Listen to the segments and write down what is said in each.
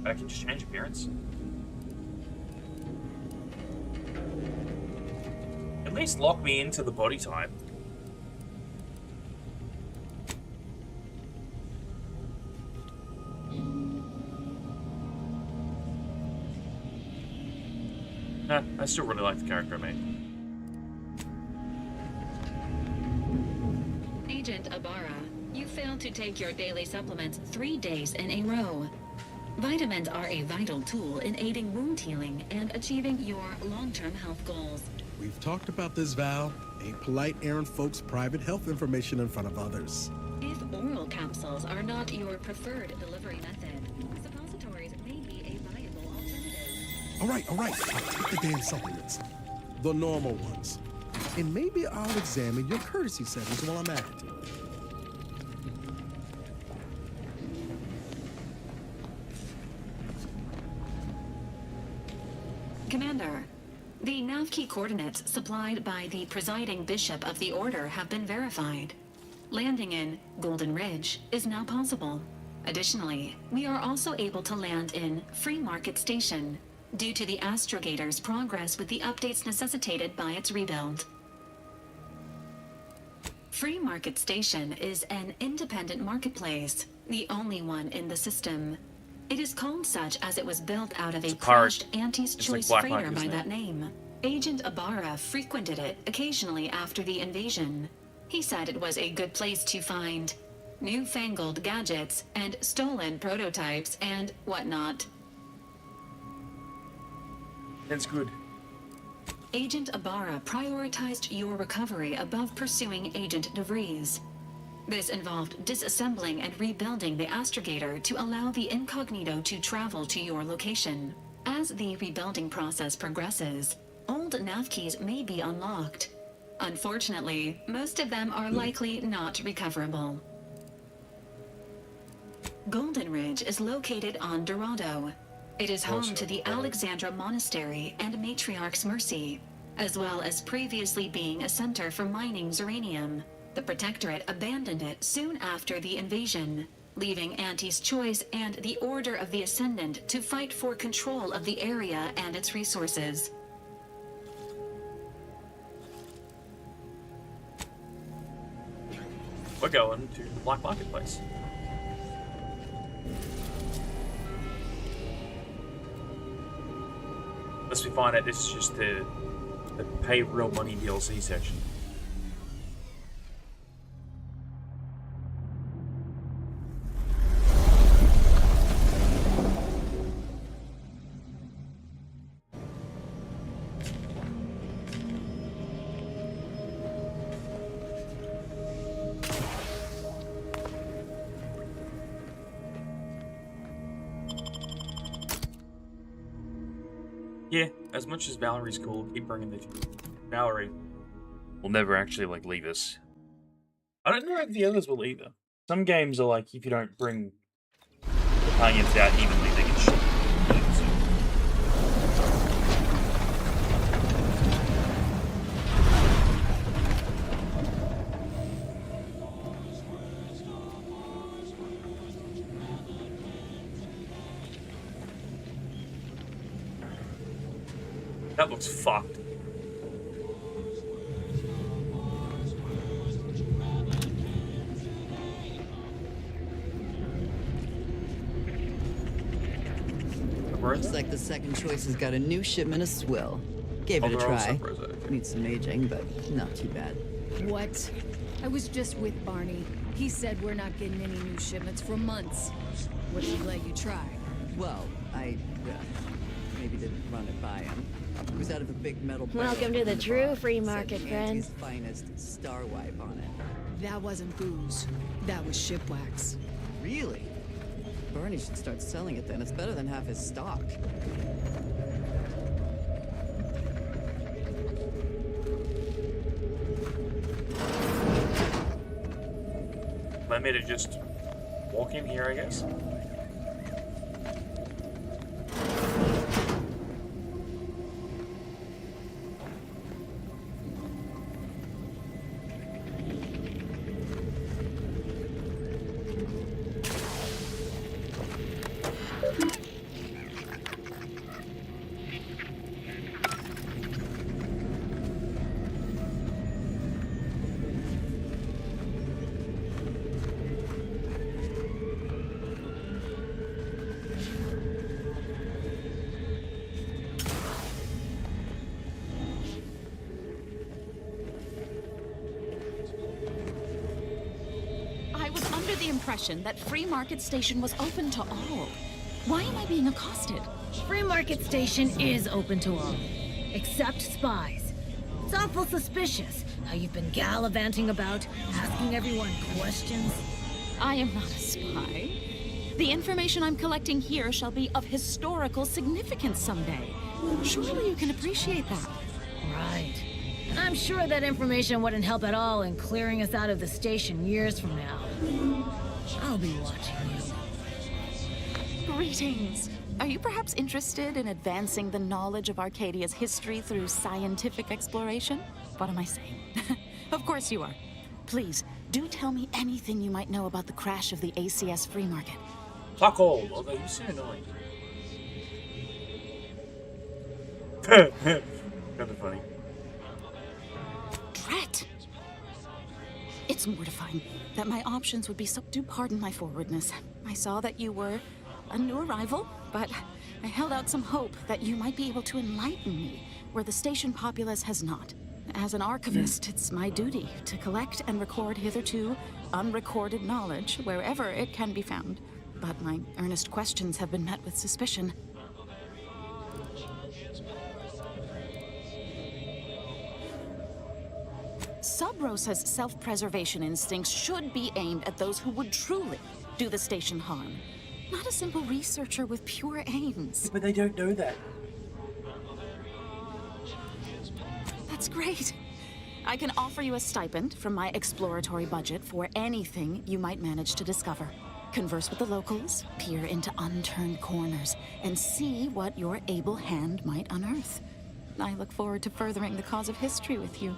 I can just change appearance. At least lock me into the body type. I still really like the character I made. Agent Ibarra, you failed to take your daily supplements 3 days in a row. Vitamins are a vital tool in aiding wound healing and achieving your long-term health goals. We've talked about this, Val. Ain't polite airing folks' private health information in front of others. If oral capsules are not your preferred delivery method, suppositories may be a viable alternative. All right. I'll take the damn supplements. The normal ones. And maybe I'll examine your courtesy settings while I'm at it. Commander, the Navkey coordinates supplied by the presiding bishop of the Order have been verified. Landing in Golden Ridge is now possible. Additionally, we are also able to land in Free Market Station, due to the Astrogator's progress with the updates necessitated by its rebuild. Free Market Station is an independent marketplace, the only one in the system. It is called such as it was built out of a crashed Auntie's Choice freighter by that name. Agent Ibarra frequented it occasionally after the invasion. He said it was a good place to find newfangled gadgets and stolen prototypes and whatnot. That's good. Agent Ibarra prioritized your recovery above pursuing Agent DeVries. This involved disassembling and rebuilding the Astrogator to allow the Incognito to travel to your location. As the rebuilding process progresses, old Navkeys may be unlocked. Unfortunately, most of them are likely not recoverable. Golden Ridge is located on Dorado. It is home to the Alexandra Monastery and Matriarch's Mercy, as well as previously being a center for mining Zeranium. The Protectorate abandoned it soon after the invasion, leaving Auntie's Choice and the Order of the Ascendant to fight for control of the area and its resources. We're going to the Black Marketplace. Unless we find out this is just the pay real money DLC section. Yeah, as much as Valerie's cool, keep bringing the Valerie will never actually like leave us. I don't know if the others will either. Some games are like if you don't bring companions out evenly, they get shot. That looks fucked. Looks like the Second Choice has got a new shipment of swill. Gave it a try. Needs some aging, but not too bad. What? I was just with Barney. He said we're not getting any new shipments for months. What did he let you try? Well, I maybe didn't run it by him. It was out of a big metal barrel. Welcome to the true free market, Said friend. Auntie's finest star wipe on it. That wasn't booze. That was ship wax. Really? Barney should start selling it then. It's better than half his stock. Let me to just walk in here, I guess. under the impression that Free Market Station was open to all. Why am I being accosted? Free Market Station is open to all, except spies. It's awful suspicious how you've been gallivanting about, asking everyone questions. I am not a spy. The information I'm collecting here shall be of historical significance someday. Surely you can appreciate that. Right. And I'm sure that information wouldn't help at all in clearing us out of the station years from now. I'll be watching you. Greetings. Are you perhaps interested in advancing the knowledge of Arcadia's history through scientific exploration? What am I saying? Of course you are. Please, do tell me anything you might know about the crash of the ACS Free Market. Fuck all, although you seem annoying. Kind of funny. Drat! It's mortifying that my options would be so... Do pardon my forwardness. I saw that you were a new arrival, but I held out some hope that you might be able to enlighten me where the station populace has not. As an archivist, it's my duty to collect and record hitherto unrecorded knowledge wherever it can be found. But my earnest questions have been met with suspicion. Sub Rosa's self-preservation instincts should be aimed at those who would truly do the station harm. Not a simple researcher with pure aims. But they don't know that. That's great. I can offer you a stipend from my exploratory budget for anything you might manage to discover. Converse with the locals, peer into unturned corners, and see what your able hand might unearth. I look forward to furthering the cause of history with you.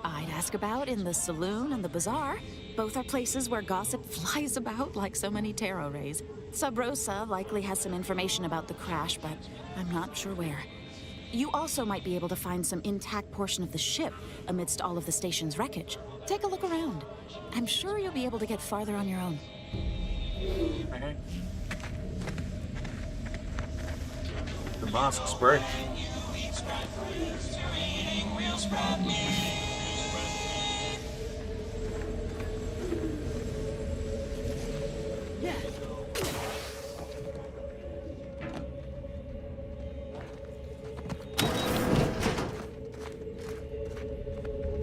I'd ask about in the saloon and the bazaar. Both are places where gossip flies about like so many tarot rays. Sub Rosa likely has some information about the crash, but I'm not sure where. You also might be able to find some intact portion of the ship amidst all of the station's wreckage. Take a look around. I'm sure you'll be able to get farther on your own. Okay. The mask spray. Yeah.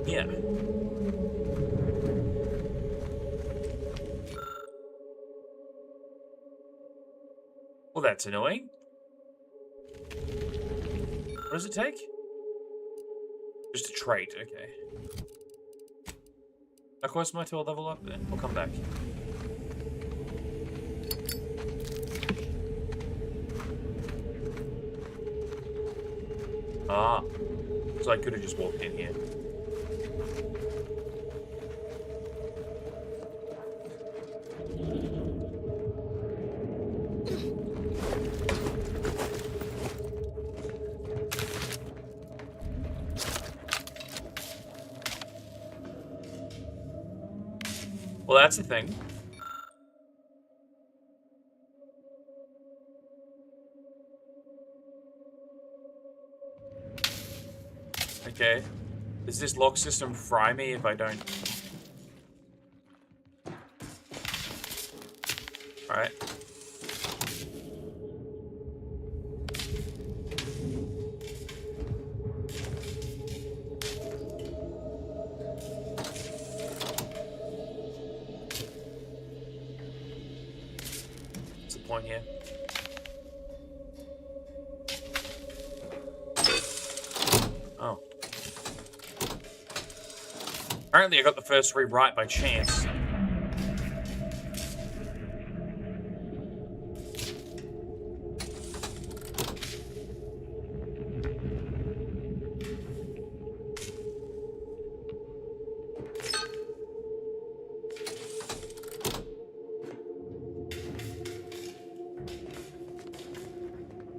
Yeah. Well, that's annoying. What does it take? Just a trait, okay. Of course, my tool level up then. We'll come back. Ah. So I could have just walked in here. Well, that's the thing. Okay. Does this lock system fry me if I don't? Alright. What's the point here? Oh. Apparently I got the first three right by chance.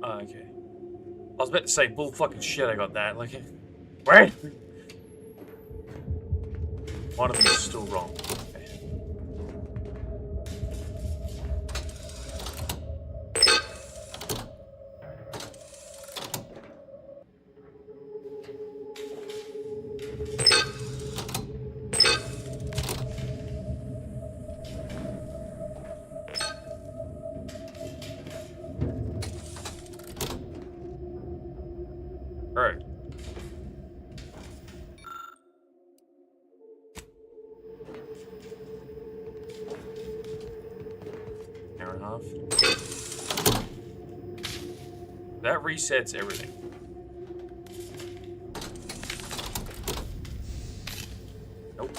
Oh, okay. I was about to say bull fucking shit I got that. Like, wait! One of them is still wrong. Okay. Alright. Hour and a half. That resets everything. Nope.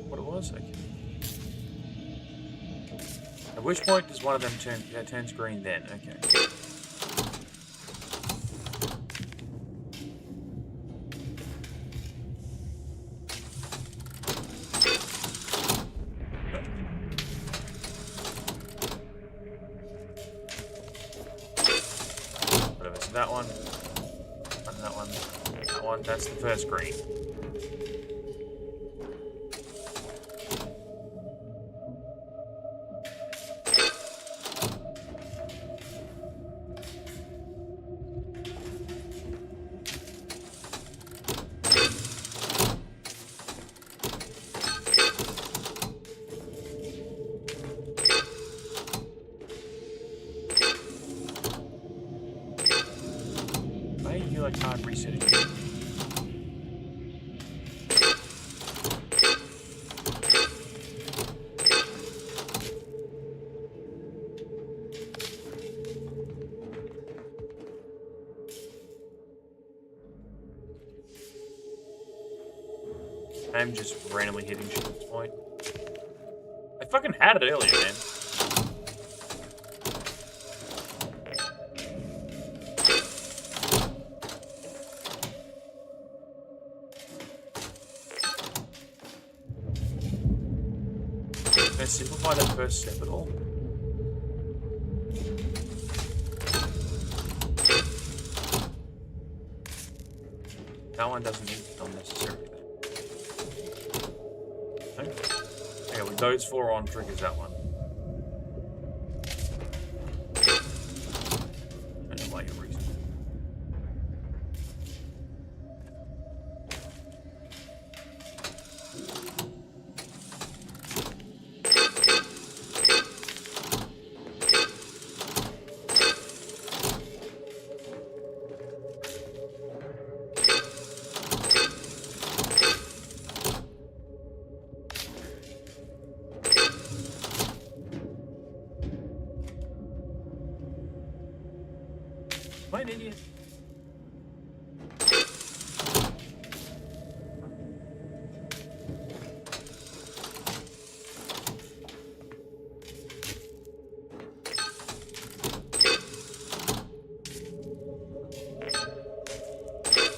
What it was? Okay. At which point does one of them turn? That turns green then. Okay. Whatever. So that one. And that one. That one. That's the first green. I can't reset it. I'm just randomly hitting shit at this point. I fucking had it earlier, man. Simplify that first step at all. That one doesn't need to be unnecessary. Okay. Yeah, with those four on triggers that one. I don't know why you're reason. Am I an idiot?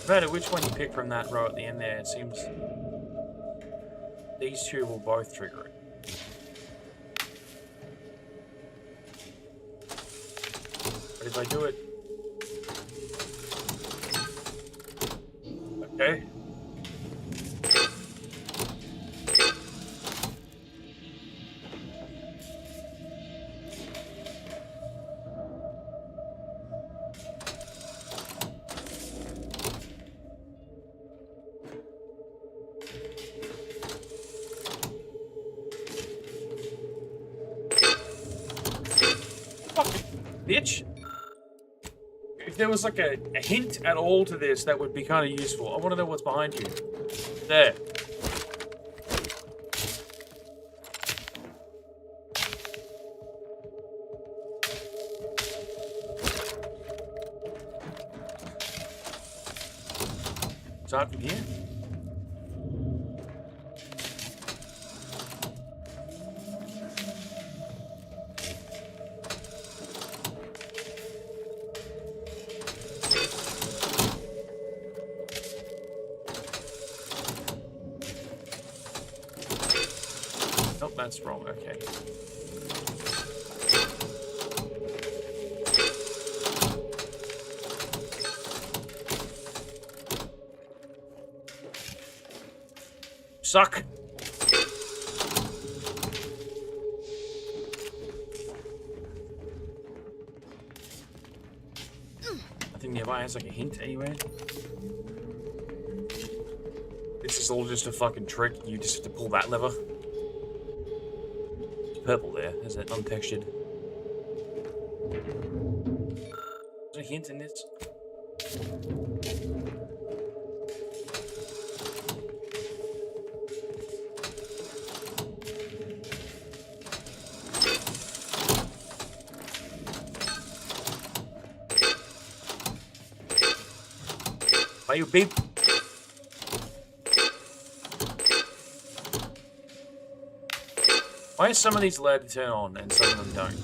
No matter which one you pick from that row at the end there, it seems these two will both trigger it. But if I do it... Okay. Fucking bitch. If there was like a hint at all to this, that would be kind of useful. I want to know what's behind you. There. Start from here. Nope, that's wrong. Okay. Suck. Nothing nearby has like a hint anywhere. This is all just a fucking trick. You just have to pull that lever. It's purple there. Is that untextured? There's a hint in this. Why you beep? Why are some of these allowed to turn on and some of them don't?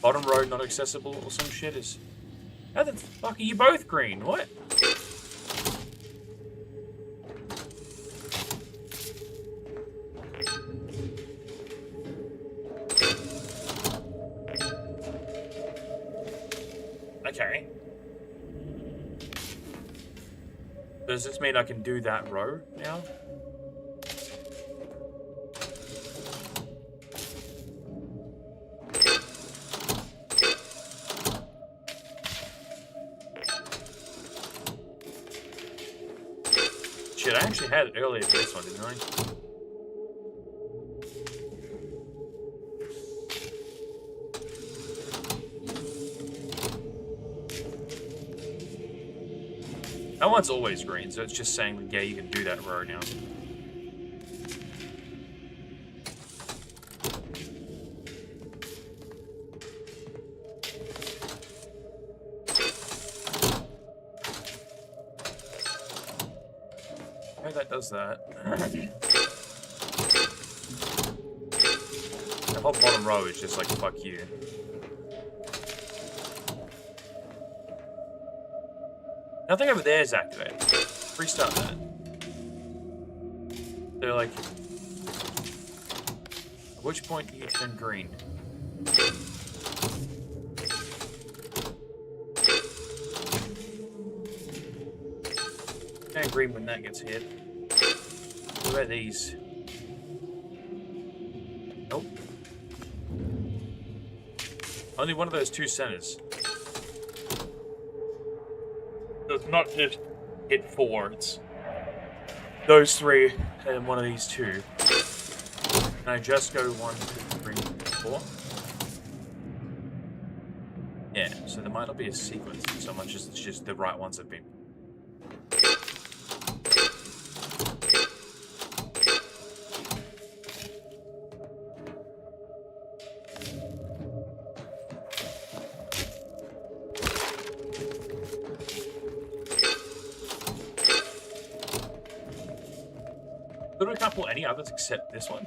Bottom road not accessible or some shit is... How the fuck are you both green? What? Okay. Does this mean I can do that row now? Shit, I actually had it earlier for this one, didn't I? That one's always green, so it's just saying, like, yeah, you can do that row now. Okay, that does that. The whole bottom row is just like, fuck you. Nothing over there is activated. Restart that. They're like... At which point do you turn green? Turn green when that gets hit. What about these? Nope. Only one of those two centers. So it's not just hit 4, it's those 3 and one of these 2. Can I just go 1, 2, 3, 4? Yeah, so there might not be a sequence so much as it's just the right ones have been. Literally can't pull any others except this one.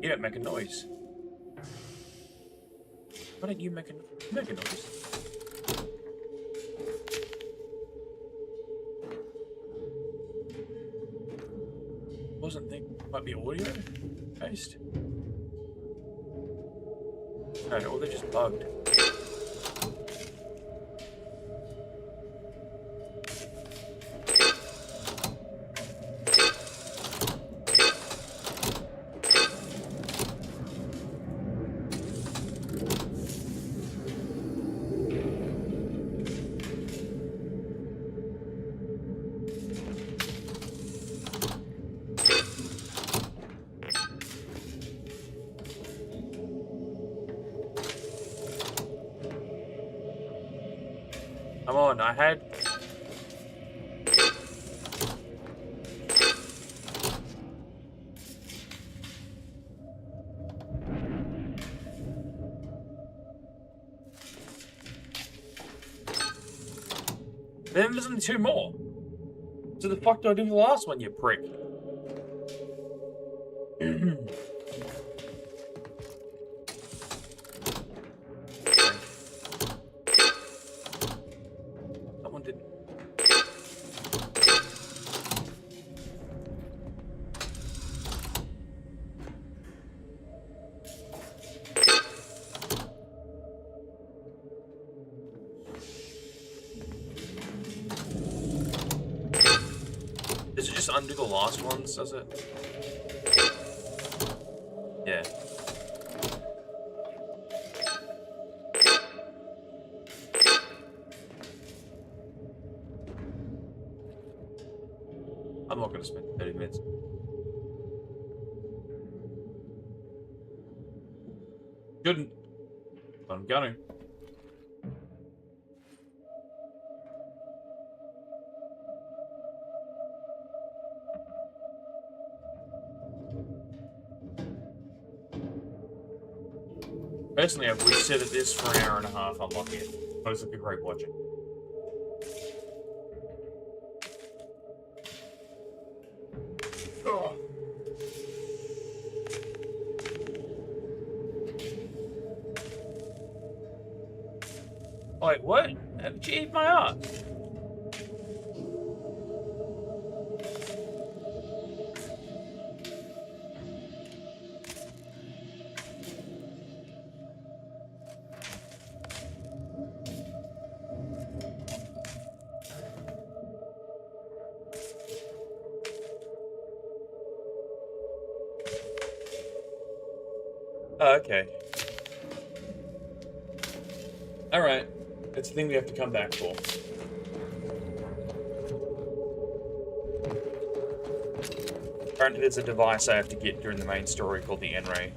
You don't make a noise. Why don't you make a noise? Wasn't think might be audio based. No, or they're just bugged. Come on, I had... Then there's only 2 more. So the fuck do I do the last one, you prick? just undo the last ones, does it? Yeah. I'm not gonna spend 30 minutes. Shouldn't. But I'm gonna. Personally, if we sit at this for an hour and a half, I'm lucky. It was like a great watching. Oh. Wait, what? How did you eat my ass? Oh, okay. Alright. It's the thing we have to come back for. Apparently there's a device I have to get during the main story called the N-Ray.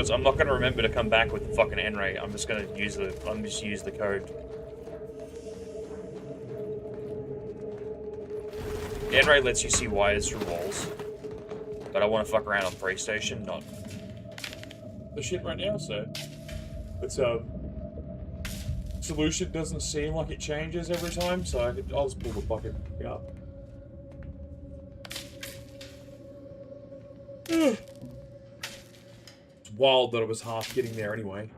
I'm not gonna remember to come back with the fucking N-Ray. I'm just gonna use the code. The N-Ray lets you see wires through walls, but I want to fuck around on PlayStation, not the shit right now. So it's solution doesn't seem like it changes every time, so I'll just pull the bucket up. Wild that it was half getting there anyway.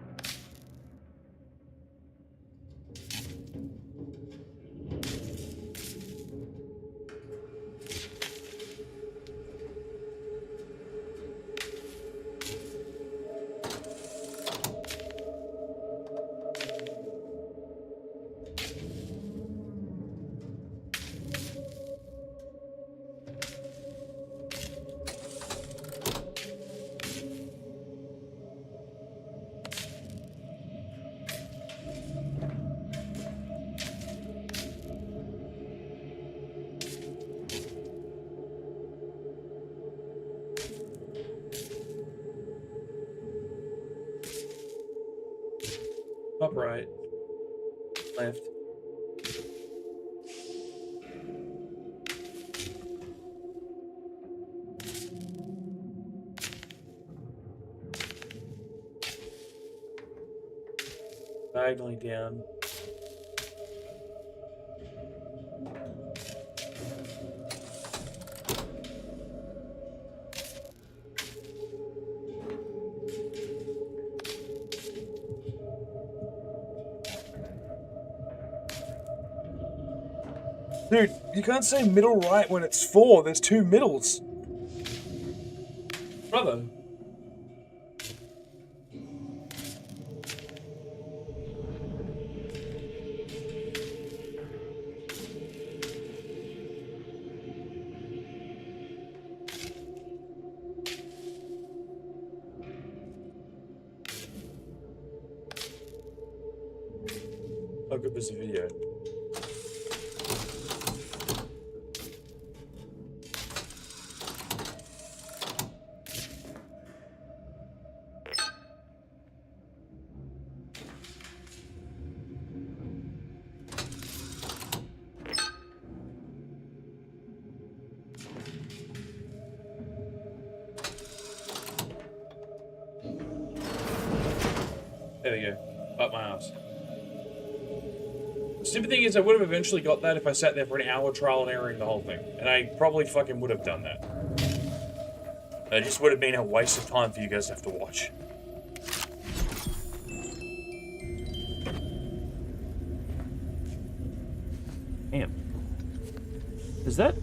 Up right. Left. Diagonally down. Dude, you can't say middle right when it's 4. There's 2 middles. Brother. How good was the video? There we go. Up my ass. The stupid thing is I would have eventually got that if I sat there for an hour trial and erroring the whole thing. And I probably fucking would have done that. It just would have been a waste of time for you guys to have to watch. Damn. Is that?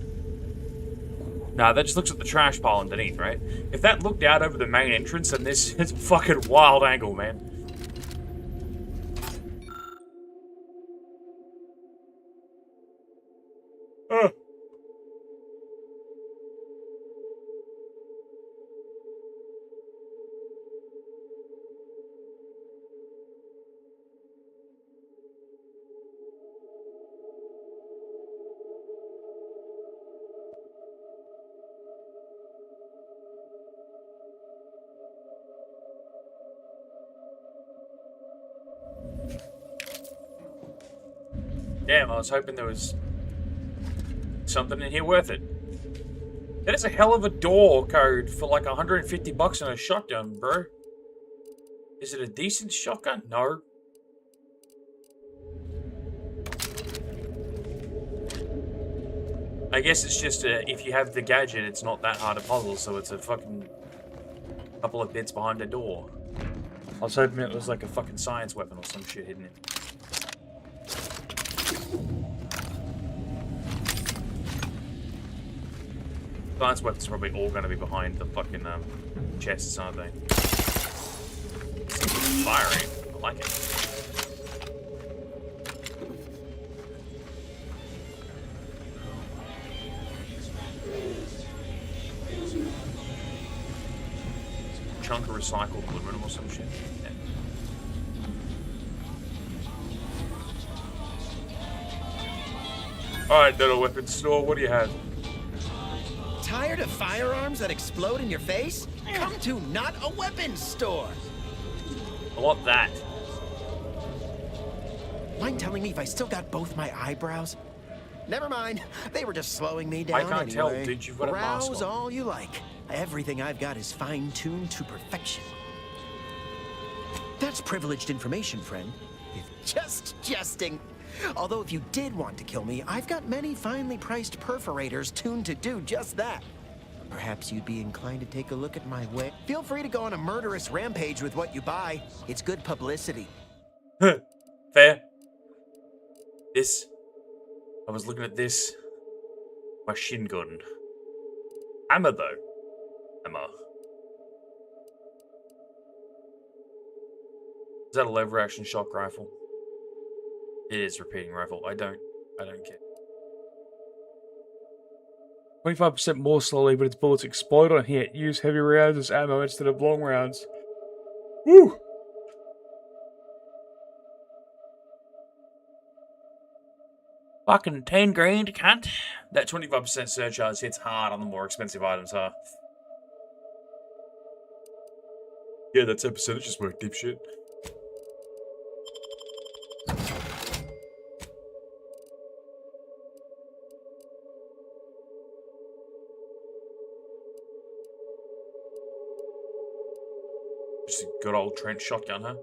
Nah, that just looks at the trash pile underneath, right? If that looked out over the main entrance, then this is a fucking wild angle, man. Damn, I was hoping there was something in here worth it. That is a hell of a door code for like 150 bucks on a shotgun, bro. Is it a decent shotgun? No. I guess it's just if you have the gadget, it's not that hard a puzzle, so it's a fucking couple of bits behind a door. I was hoping it was like a fucking science weapon or some shit hidden in it. Science weapons are probably all going to be behind the fucking chests, aren't they? Fiery. I like it. Chunk of recycled aluminum or some shit. Yeah. Alright, little weapons store, what do you have? Tired of firearms that explode in your face? Come to Not a Weapons Store! I want that. Mind telling me if I still got both my eyebrows? Never mind. They were just slowing me down. I can't tell, dude. You've got a mask Browse on. all you like. Everything I've got is fine-tuned to perfection. That's privileged information, friend. Just jesting. Although if you did want to kill me, I've got many finely priced perforators tuned to do just that. Perhaps you'd be inclined to take a look at my way. Feel free to go on a murderous rampage with what you buy. It's good publicity. Fair. This. I was looking at this. My shin gun. Hammer, though. Hammer. Is that a lever action shock rifle? It is repeating rifle. I don't care. 25% more slowly, but its bullets explode on hit. Use heavy rounds as ammo instead of long rounds. Woo! Fucking 10 grand, cunt. That 25% surcharge hits hard on the more expensive items, huh? Yeah, that's how percentages work, dipshit. Just a good old trench shotgun, huh?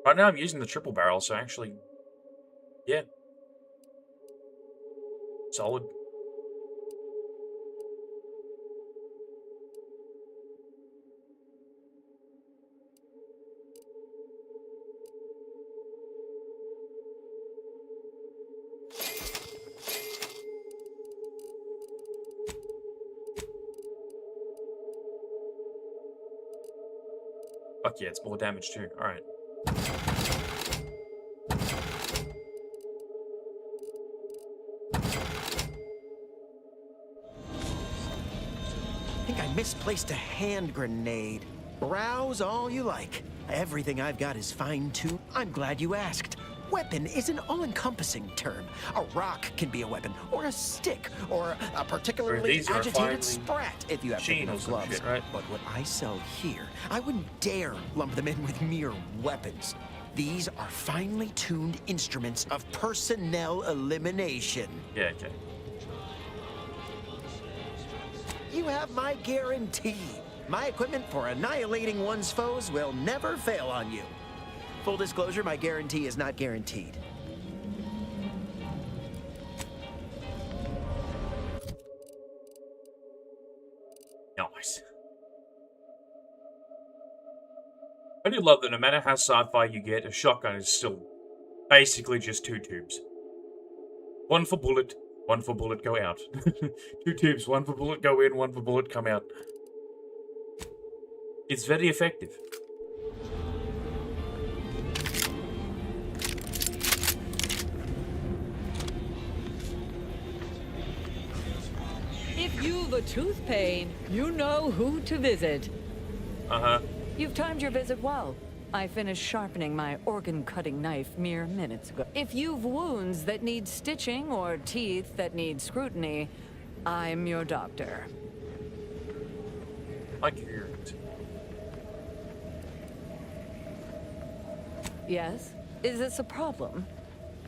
Right now I'm using the triple barrel, so actually, yeah. Solid. Fuck yeah, it's more damage too. Alright. I think I misplaced a hand grenade. Browse all you like. Everything I've got is fine-tuned. I'm glad you asked. Weapon is an all-encompassing term. A rock can be a weapon, or a stick, or a particularly agitated sprat if you have thick enough gloves. Shit, right? But what I sell here, I wouldn't dare lump them in with mere weapons. These are finely tuned instruments of personnel elimination. Yeah, okay. You have my guarantee. My equipment for annihilating one's foes will never fail on you. Full disclosure, my guarantee is not guaranteed. Nice. I do love that no matter how sci-fi you get, a shotgun is still basically just two tubes. One for bullet, go out. 2 tubes, one for bullet, go in, one for bullet, come out. It's very effective. If you've a tooth pain, you know who to visit. Uh-huh. You've timed your visit well. I finished sharpening my organ-cutting knife mere minutes ago. If you've wounds that need stitching or teeth that need scrutiny, I'm your doctor. Like your earrings. Yes? Is this a problem?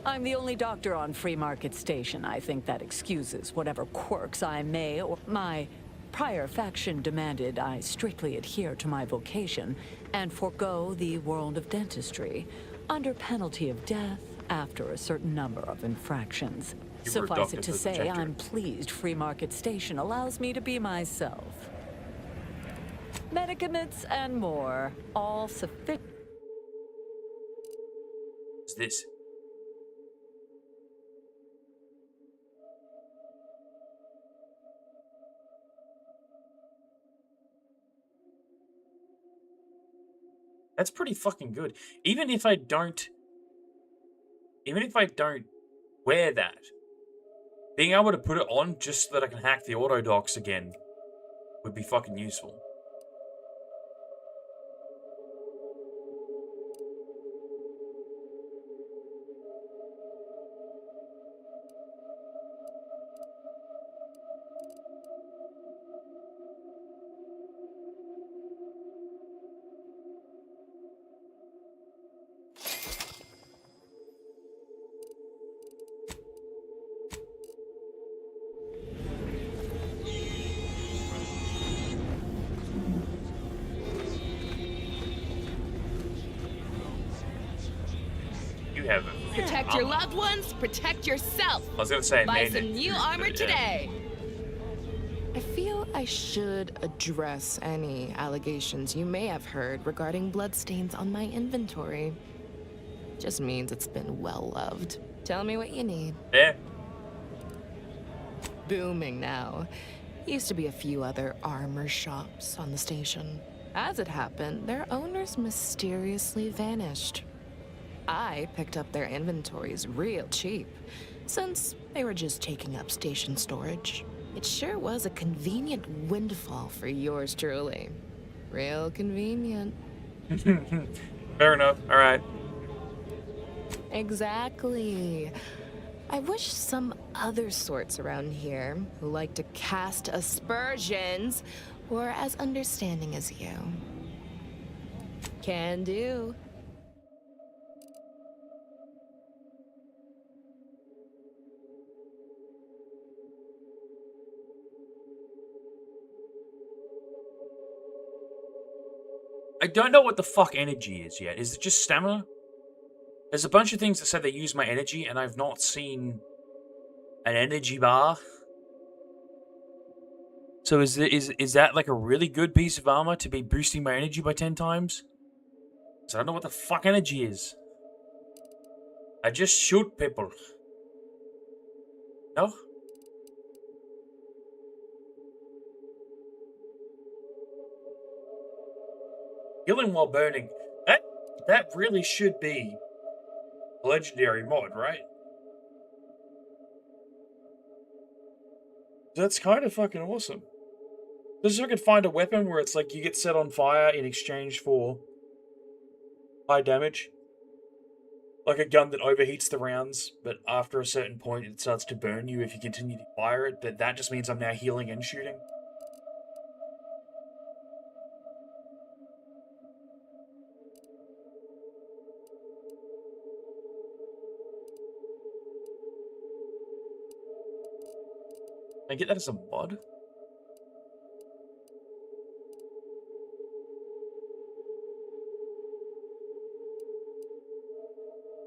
I'm the only doctor on Free Market Station. I think that excuses whatever quirks I may or my prior faction demanded I strictly adhere to my vocation and forego the world of dentistry under penalty of death after a certain number of infractions. Suffice it to say, I'm pleased Free Market Station allows me to be myself. Medicaments and more, all sufficient. What's this? That's pretty fucking good. Even if I don't wear that, being able to put it on just so that I can hack the auto docks again would be fucking useful. Protect your loved ones, protect yourself. I was gonna say, buy some new armor today. I feel I should address any allegations you may have heard regarding bloodstains on my inventory. Just means it's been well loved. Tell me what you need. Yeah. Booming now. Used to be a few other armor shops on the station. As it happened, their owners mysteriously vanished. I picked up their inventories real cheap, since they were just taking up station storage. It sure was a convenient windfall for yours truly. Real convenient. Fair enough. All right. Exactly. I wish some other sorts around here who like to cast aspersions were as understanding as you. Can do. I don't know what the fuck energy is yet. Is it just stamina? There's a bunch of things that say they use my energy, and I've not seen an energy bar. So is that like a really good piece of armor to be boosting my energy by 10 times? So I don't know what the fuck energy is. I just shoot people. No? Healing while burning. That really should be a legendary mod, right? That's kind of fucking awesome. Just if I could find a weapon where it's like you get set on fire in exchange for high damage. Like a gun that overheats the rounds, but after a certain point it starts to burn you if you continue to fire it, that just means I'm now healing and shooting. Can I get that as a mod?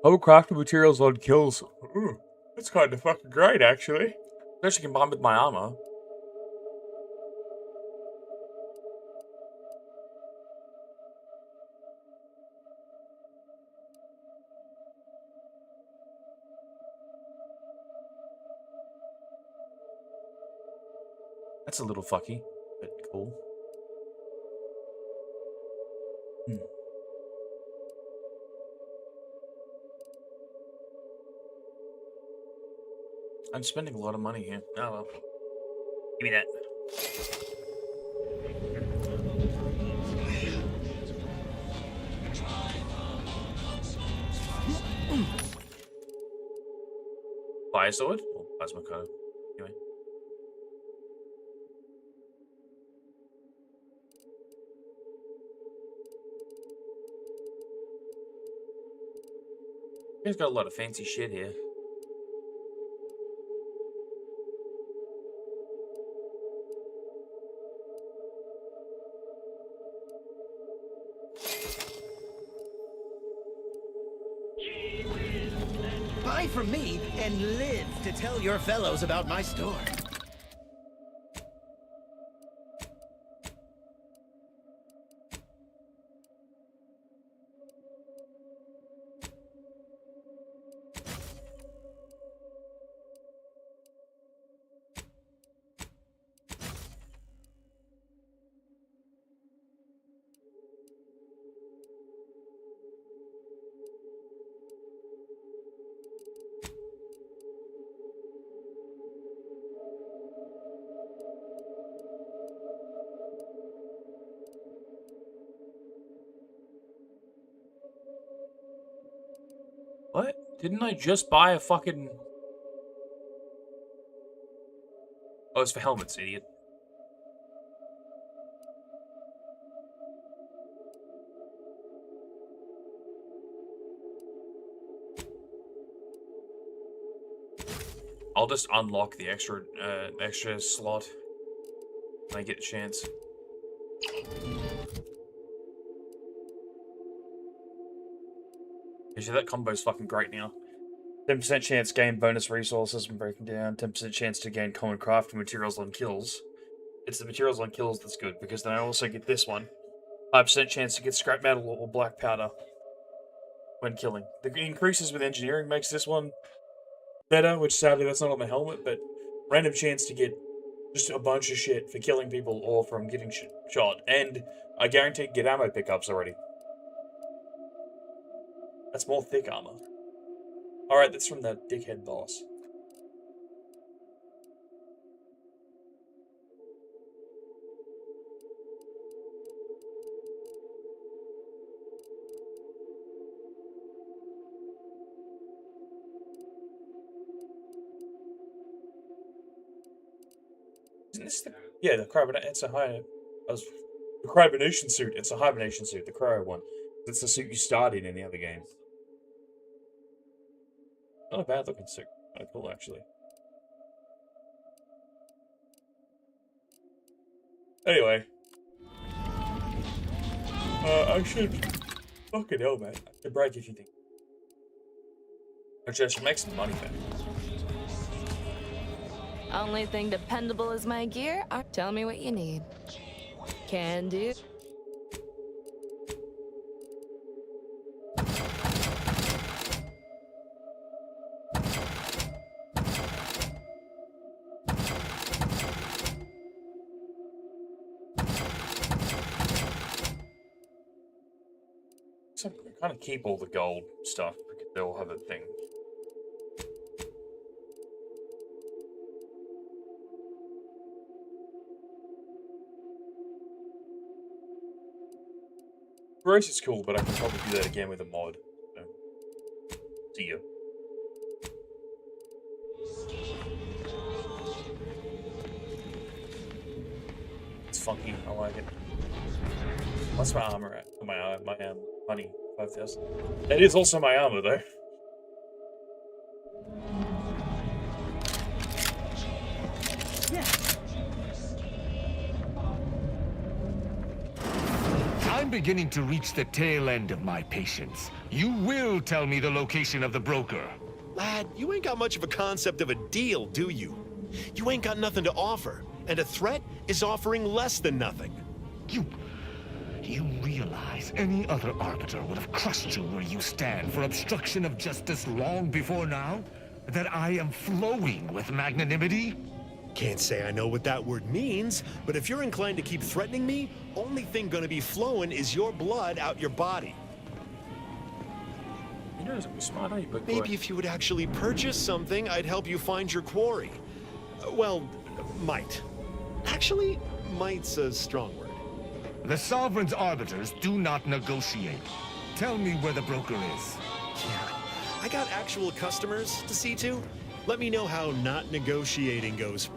Oh, crafted materials on kills. Ooh, that's kind of fucking great, actually. Especially combined with my armor. That's a little fucky, but cool. I'm spending a lot of money here. Oh well. Give me that. Fire sword? Or plasma cutter. Anyway. He's got a lot of fancy shit here. Buy from me and live to tell your fellows about my store. What? Didn't I just buy a fucking... Oh, it's for helmets, idiot. I'll just unlock the extra slot when I get a chance. Actually, that combo's fucking great now. 10% chance to gain bonus resources when breaking down. 10% chance to gain common crafting materials on kills. It's the materials on kills that's good, because then I also get this one. 5% chance to get scrap metal or black powder when killing. The increases with engineering makes this one better, which sadly that's not on the helmet, but random chance to get just a bunch of shit for killing people or from getting shot. And I guarantee get ammo pickups already. That's more thick armor. Alright, that's from that dickhead boss. Isn't this the... Yeah, the carbonate. It's a high... The carbonation suit. It's a hibernation suit, the cryo one. It's the suit you started in the other game. Not a bad looking suit. Kind of cool, actually. Anyway. I should... Fucking hell, man. I should break if you think. Actually, I should make some money back. Only thing dependable is my gear. Tell me what you need. Can do. So I kind of keep all the gold stuff because they all have a thing. Grace is cool, but I can probably do that again with a mod. So. See ya. It's funky. I like it. What's my armor at? My money. 5,000. That is also my armor, though. I'm beginning to reach the tail end of my patience. You will tell me the location of the broker. Lad, you ain't got much of a concept of a deal, do you? You ain't got nothing to offer, and a threat is offering less than nothing. You realize any other arbiter would have crushed you where you stand for obstruction of justice long before now? That I am flowing with magnanimity? Can't say I know what that word means, but if you're inclined to keep threatening me, only thing gonna be flowing is your blood out your body. You know, it's smart, aren't you, big boy? Maybe if you would actually purchase something, I'd help you find your quarry. Well, might. Actually, might's a strong word. The Sovereign's arbiters do not negotiate. Tell me where the broker is. Yeah, I got actual customers to see to. Let me know how not negotiating goes.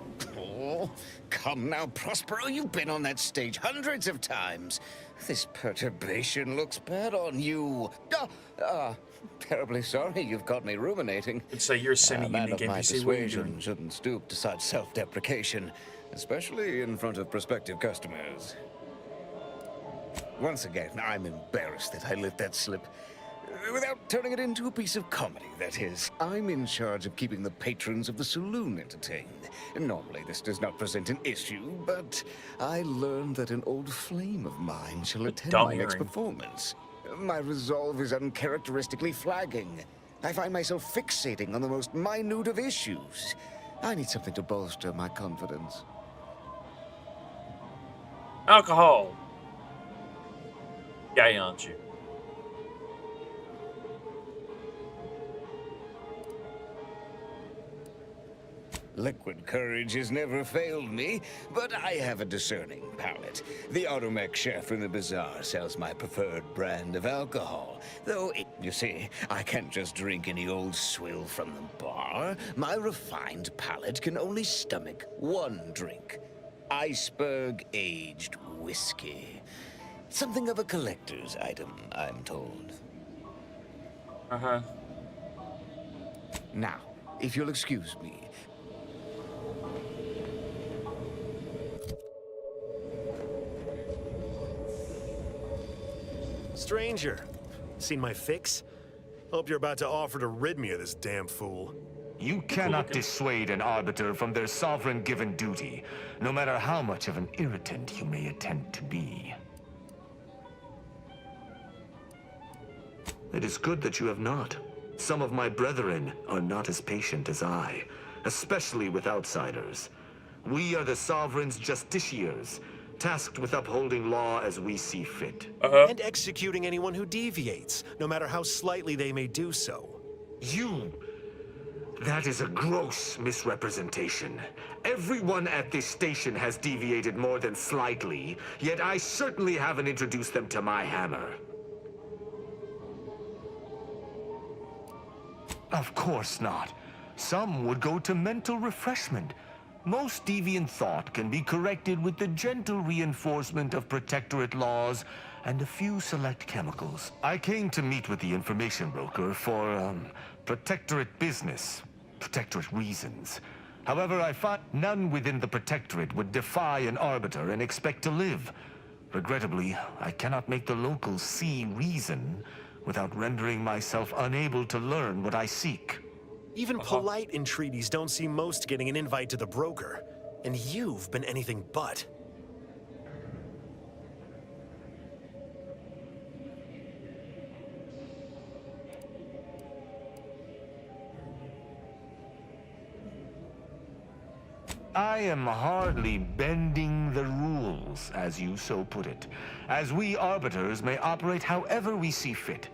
Oh, come now, Prospero. You've been on that stage hundreds of times. This perturbation looks bad on you. Terribly sorry you've got me ruminating. I'd say you're a semi-unique NPC. My NPC. What are you persuasion doing? shouldn't stoop to such self-deprecation, especially in front of prospective customers. Once again, I'm embarrassed that I let that slip. Without turning it into a piece of comedy, that is. I'm in charge of keeping the patrons of the saloon entertained. Normally, this does not present an issue, but I learned that an old flame of mine shall attend my next performance. My resolve is uncharacteristically flagging. I find myself fixating on the most minute of issues. I need something to bolster my confidence. Alcohol. Gay, aren't you? Liquid courage has never failed me, but I have a discerning palate. The Automech chef in the bazaar sells my preferred brand of alcohol. Though, you see, I can't just drink any old swill from the bar. My refined palate can only stomach one drink. Iceberg aged whiskey. Something of a collector's item, I'm told. Uh-huh. Now, if you'll excuse me. Stranger, seen my fix? Hope you're about to offer to rid me of this damn fool. You cannot dissuade an arbiter from their sovereign-given duty, no matter how much of an irritant you may attempt to be. It is good that you have not. Some of my brethren are not as patient as I, especially with outsiders. We are the Sovereign's justiciars, tasked with upholding law as we see fit. And executing anyone who deviates, no matter how slightly they may do so. That is a gross misrepresentation. Everyone at this station has deviated more than slightly, yet I certainly haven't introduced them to my hammer. Of course not. Some would go to mental refreshment. Most deviant thought can be corrected with the gentle reinforcement of Protectorate laws and a few select chemicals. I came to meet with the information broker for, Protectorate business, Protectorate reasons. However, I find none within the Protectorate would defy an arbiter and expect to live. Regrettably, I cannot make the locals see reason without rendering myself unable to learn what I seek. Even polite entreaties don't see most getting an invite to the broker. And you've been anything but. I am hardly bending the rules, as you so put it, as we arbiters may operate however we see fit.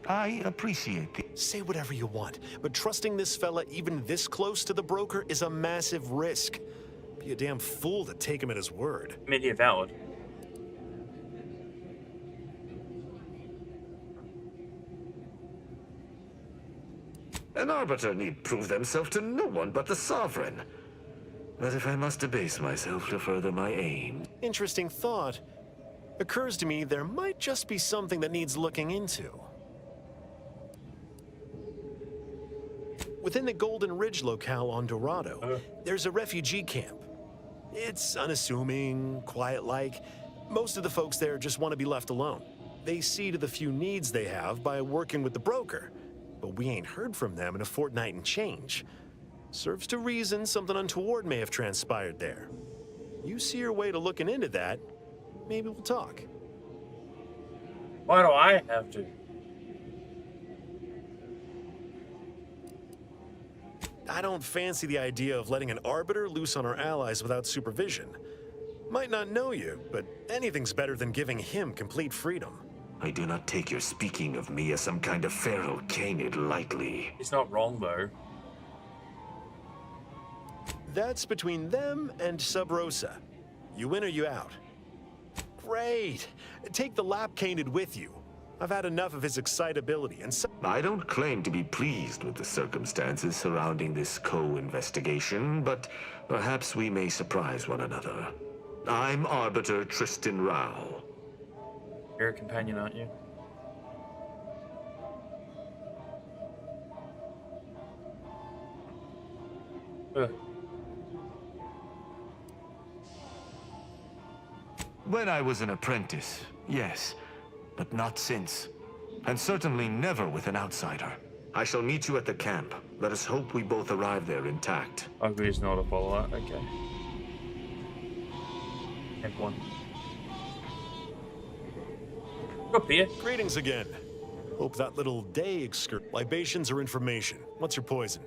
I appreciate the— Say whatever you want, but trusting this fella even this close to the broker is a massive risk. Be a damn fool to take him at his word. Media valid. An arbiter need prove themselves to no one but the Sovereign. But if I must debase myself to further my aim— Interesting thought. Occurs to me there might just be something that needs looking into. Within the Golden Ridge locale on Dorado, there's a refugee camp. It's unassuming, quiet-like. Most of the folks there just want to be left alone. They see to the few needs they have by working with the broker. But we ain't heard from them in a fortnight and change. Serves to reason something untoward may have transpired there. You see your way to looking into that, maybe we'll talk. Why do I have to? I don't fancy the idea of letting an arbiter loose on our allies without supervision. Might not know you, but anything's better than giving him complete freedom. I do not take your speaking of me as some kind of feral canid lightly. He's not wrong, though. That's between them and Sub Rosa. You in or you out? Great. Take the lap canid with you. I've had enough of his excitability and I don't claim to be pleased with the circumstances surrounding this co-investigation, but perhaps we may surprise one another. I'm Arbiter Tristan Rao. You're a companion, aren't you? When I was an apprentice, yes, but not since. And certainly never with an outsider. I shall meet you at the camp. Let us hope we both arrive there intact. Ugly is not a follower. Okay. Camp 1. Go beer. Greetings again. Hope that little day excursion. Libations or information? What's your poison?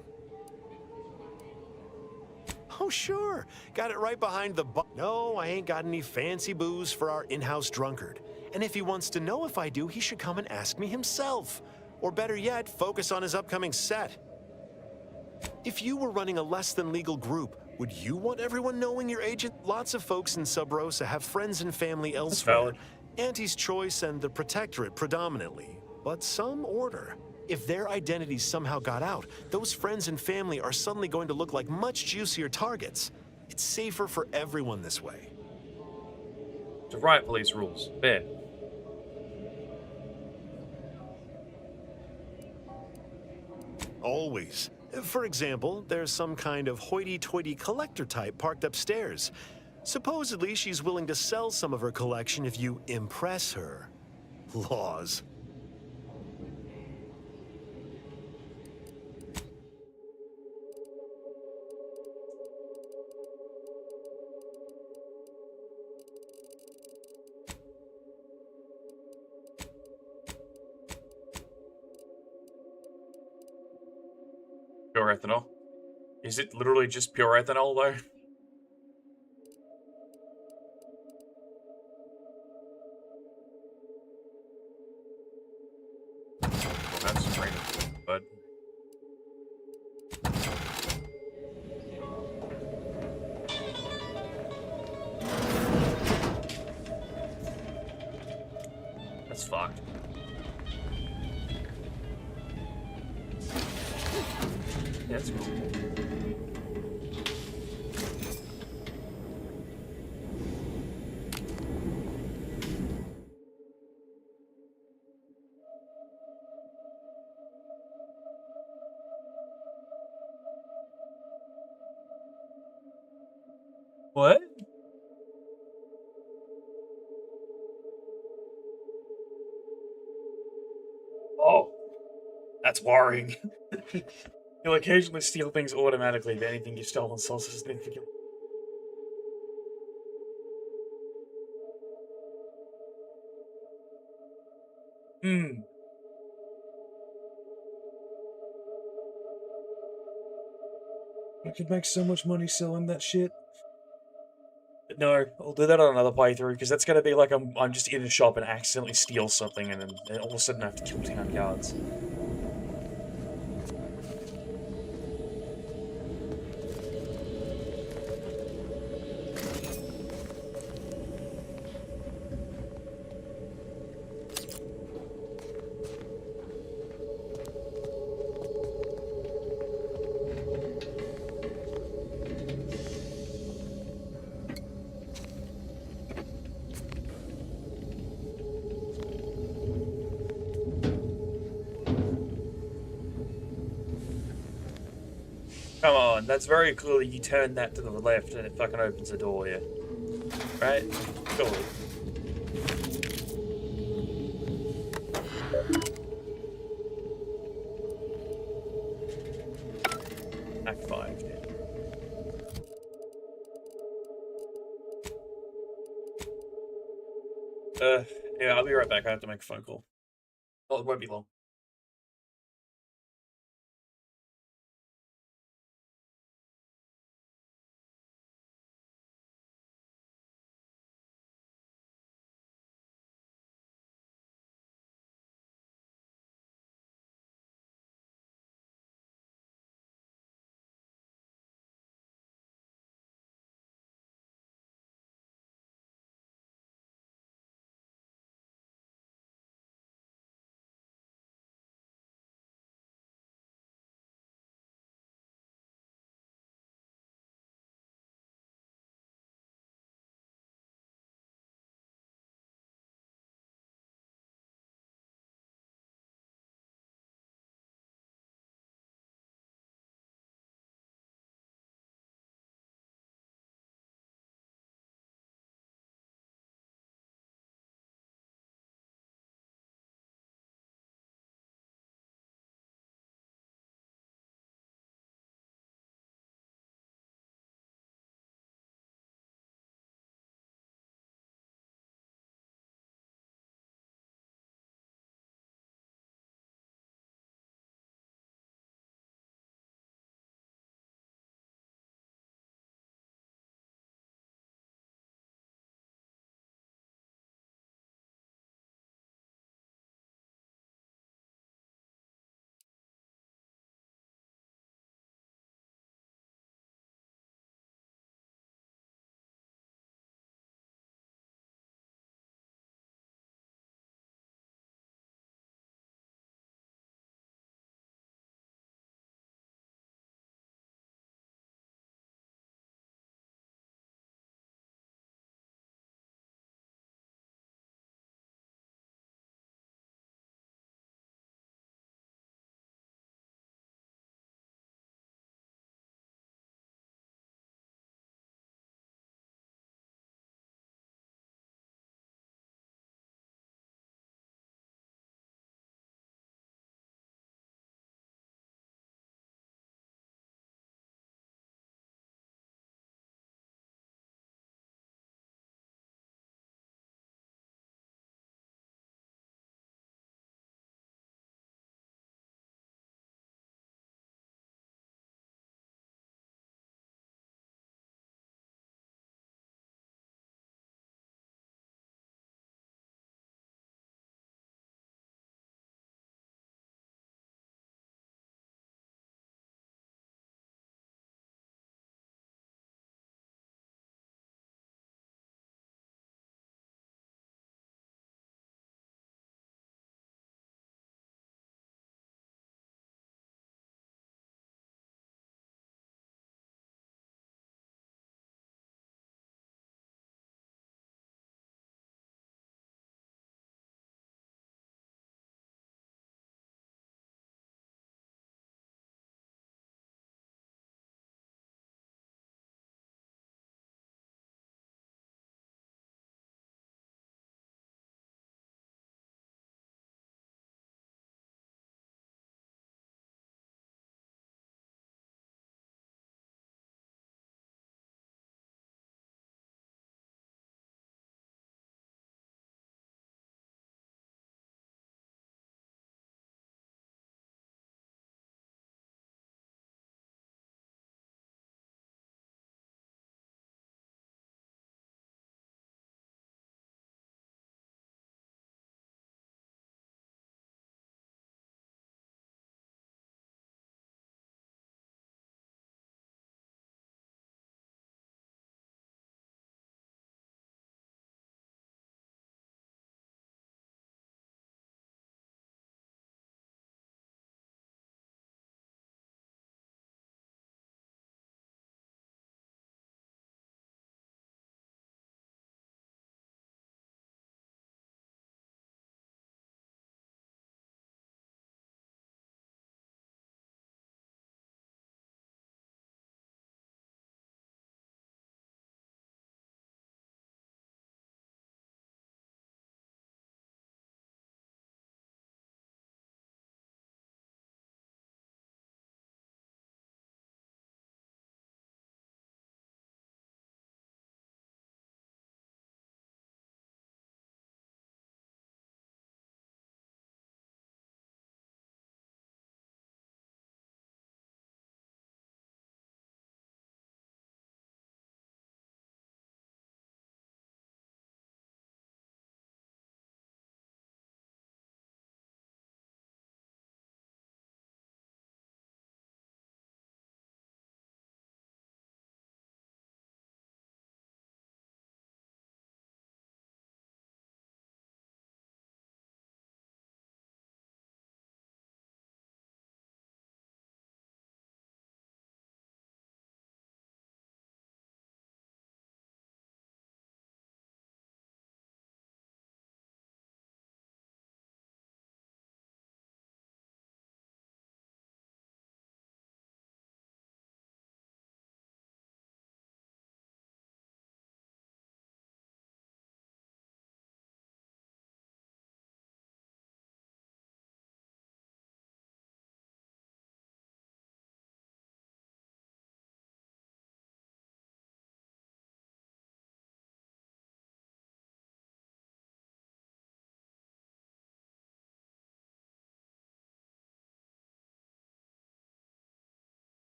Oh, sure. Got it right behind the No, I ain't got any fancy booze for our in-house drunkard. And if he wants to know if I do, he should come and ask me himself. Or better yet, focus on his upcoming set. If you were running a less-than-legal group, would you want everyone knowing your agent? Lots of folks in Sub Rosa have friends and family elsewhere. Auntie's Choice and the Protectorate predominantly, but some order. If their identities somehow got out, those friends and family are suddenly going to look like much juicier targets. It's safer for everyone this way. To riot police rules. Fair. Always. For example, there's some kind of hoity-toity collector type parked upstairs. Supposedly, she's willing to sell some of her collection if you impress her. Laws. Pure ethanol. Is it literally just pure ethanol, though? Well, that's random, but... That's fucked. Yeah, that's cool. What? Oh, that's worrying. You'll occasionally steal things automatically if anything you've stolen sells as significant. I could make so much money selling that shit. No, I'll do that on another playthrough, because that's gonna be like I'm just in a shop and accidentally steal something and then all of a sudden I have to kill 10 guards. Come on, that's very clearly you turn that to the left and it fucking opens the door here. Right? Surely. Act 5, yeah. Yeah, I'll be right back. I have to make a phone call. Well, it won't be long.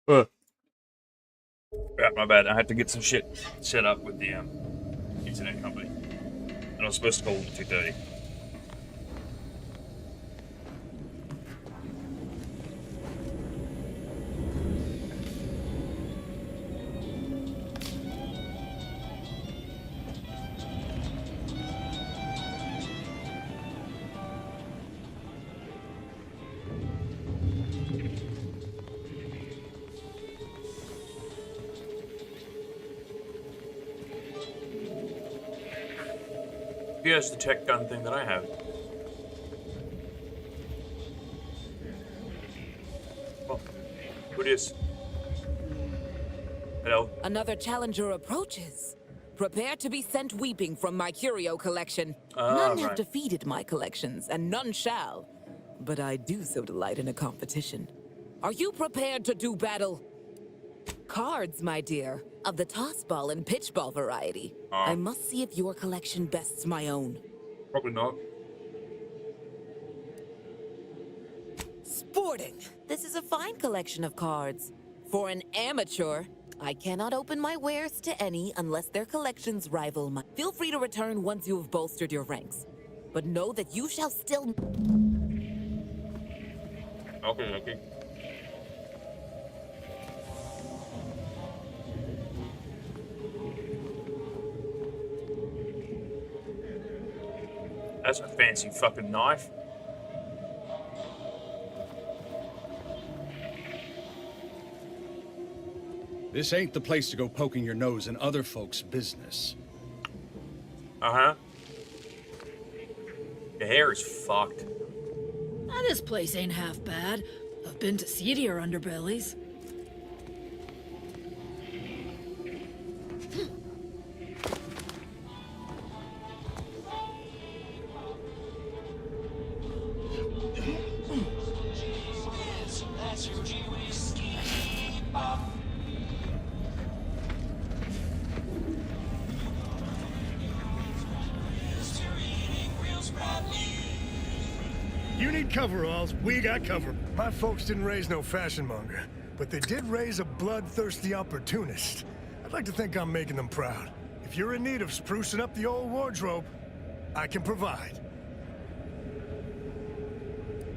Yeah, my bad. I had to get some shit set up with the internet company. And I was supposed to call them at 2:30. Here's the tech gun thing that I have. Oh, what is? Hello? Another challenger approaches. Prepare to be sent weeping from my curio collection. None have defeated my collections, and none shall. But I do so delight in a competition. Are you prepared to do battle? Cards, my dear, of the toss ball and pitch ball variety. I must see if your collection bests my own. Probably not. Sporting. This is a fine collection of cards. For an amateur, I cannot open my wares to any unless their collections rival mine. Feel free to return once you have bolstered your ranks. But know that you shall still... Okay. That's a fancy fucking knife. This ain't the place to go poking your nose in other folks' business. Uh-huh. The hair is fucked. This place ain't half bad. I've been to seedier underbellies. You need coveralls, we got cover. My folks didn't raise no fashion monger, but they did raise a bloodthirsty opportunist. I'd like to think I'm making them proud. If you're in need of sprucing up the old wardrobe, I can provide.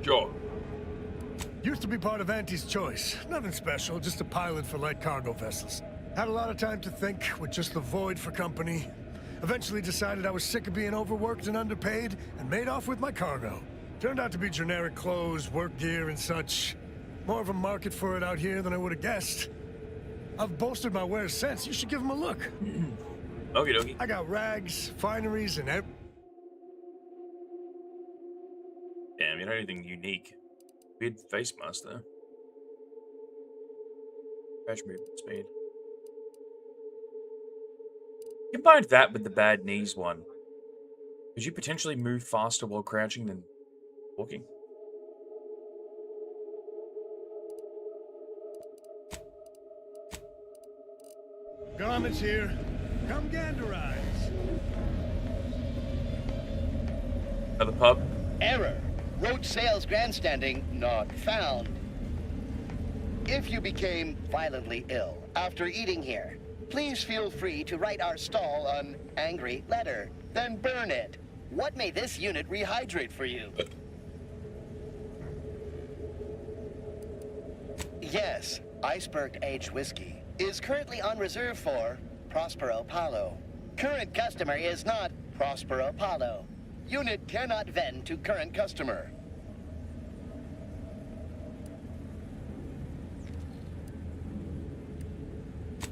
Sure. Used to be part of Auntie's Choice. Nothing special, just a pilot for light cargo vessels. Had a lot of time to think with just the void for company. Eventually decided I was sick of being overworked and underpaid and made off with my cargo. Turned out to be generic clothes, work gear, and such. More of a market for it out here than I would have guessed. I've bolstered my wares since. You should give them a look. Okie dokie. I got rags, fineries, and Damn, you know anything unique? Weird face mask though. Crash movement speed. Combine that with the bad knees one. Could you potentially move faster while crouching than walking? Garments here. Come ganderize. At the pub? Error. Roach sales grandstanding not found. If you became violently ill after eating here, please feel free to write our stall an angry letter, then burn it. What may this unit rehydrate for you? Yes, Iceberg-aged whiskey is currently on reserve for Prospero Palo. Current customer is not Prospero Palo. Unit cannot vend to current customer.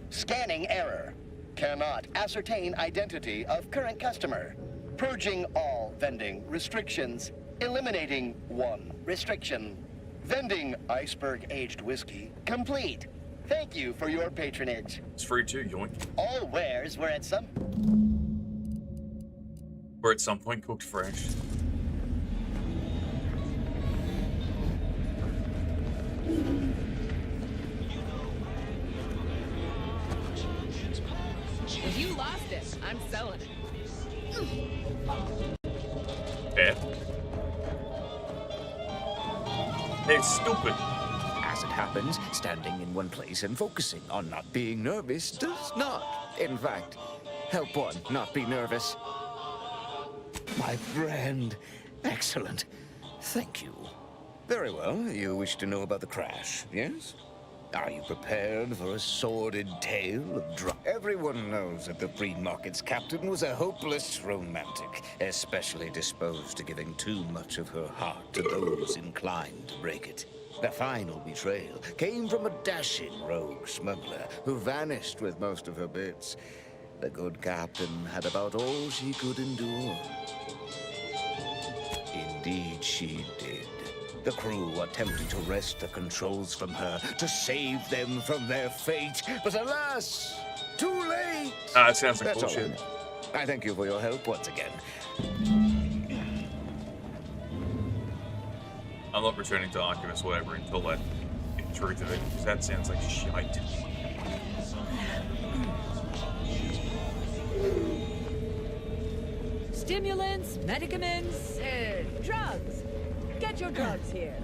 Scanning error. Cannot ascertain identity of current customer. Purging all vending restrictions. Eliminating one restriction. Vending Iceberg-aged whiskey complete. Thank you for your patronage. It's free too, yoink. All wares were at some point cooked fresh. If you lost it, I'm selling it. Yeah. Hey, it's stupid. As it happens, standing in one place and focusing on not being nervous does not, in fact, help one not be nervous. My friend. Excellent. Thank you. Very well. You wish to know about the crash, yes? Are you prepared for a sordid tale of drama? Everyone knows that the Free Market's captain was a hopeless romantic, especially disposed to giving too much of her heart to those inclined to break it. The final betrayal came from a dashing rogue smuggler who vanished with most of her bits. The good captain had about all she could endure. Indeed she did. The crew attempted to wrest the controls from her to save them from their fate, but alas, too late! It sounds like That's all I bullshit. know. I thank you for your help once again. I'm not returning to Archivist whatever until I get the truth of it, because that sounds like shite. Stimulants, medicaments, drugs. Get your drugs here.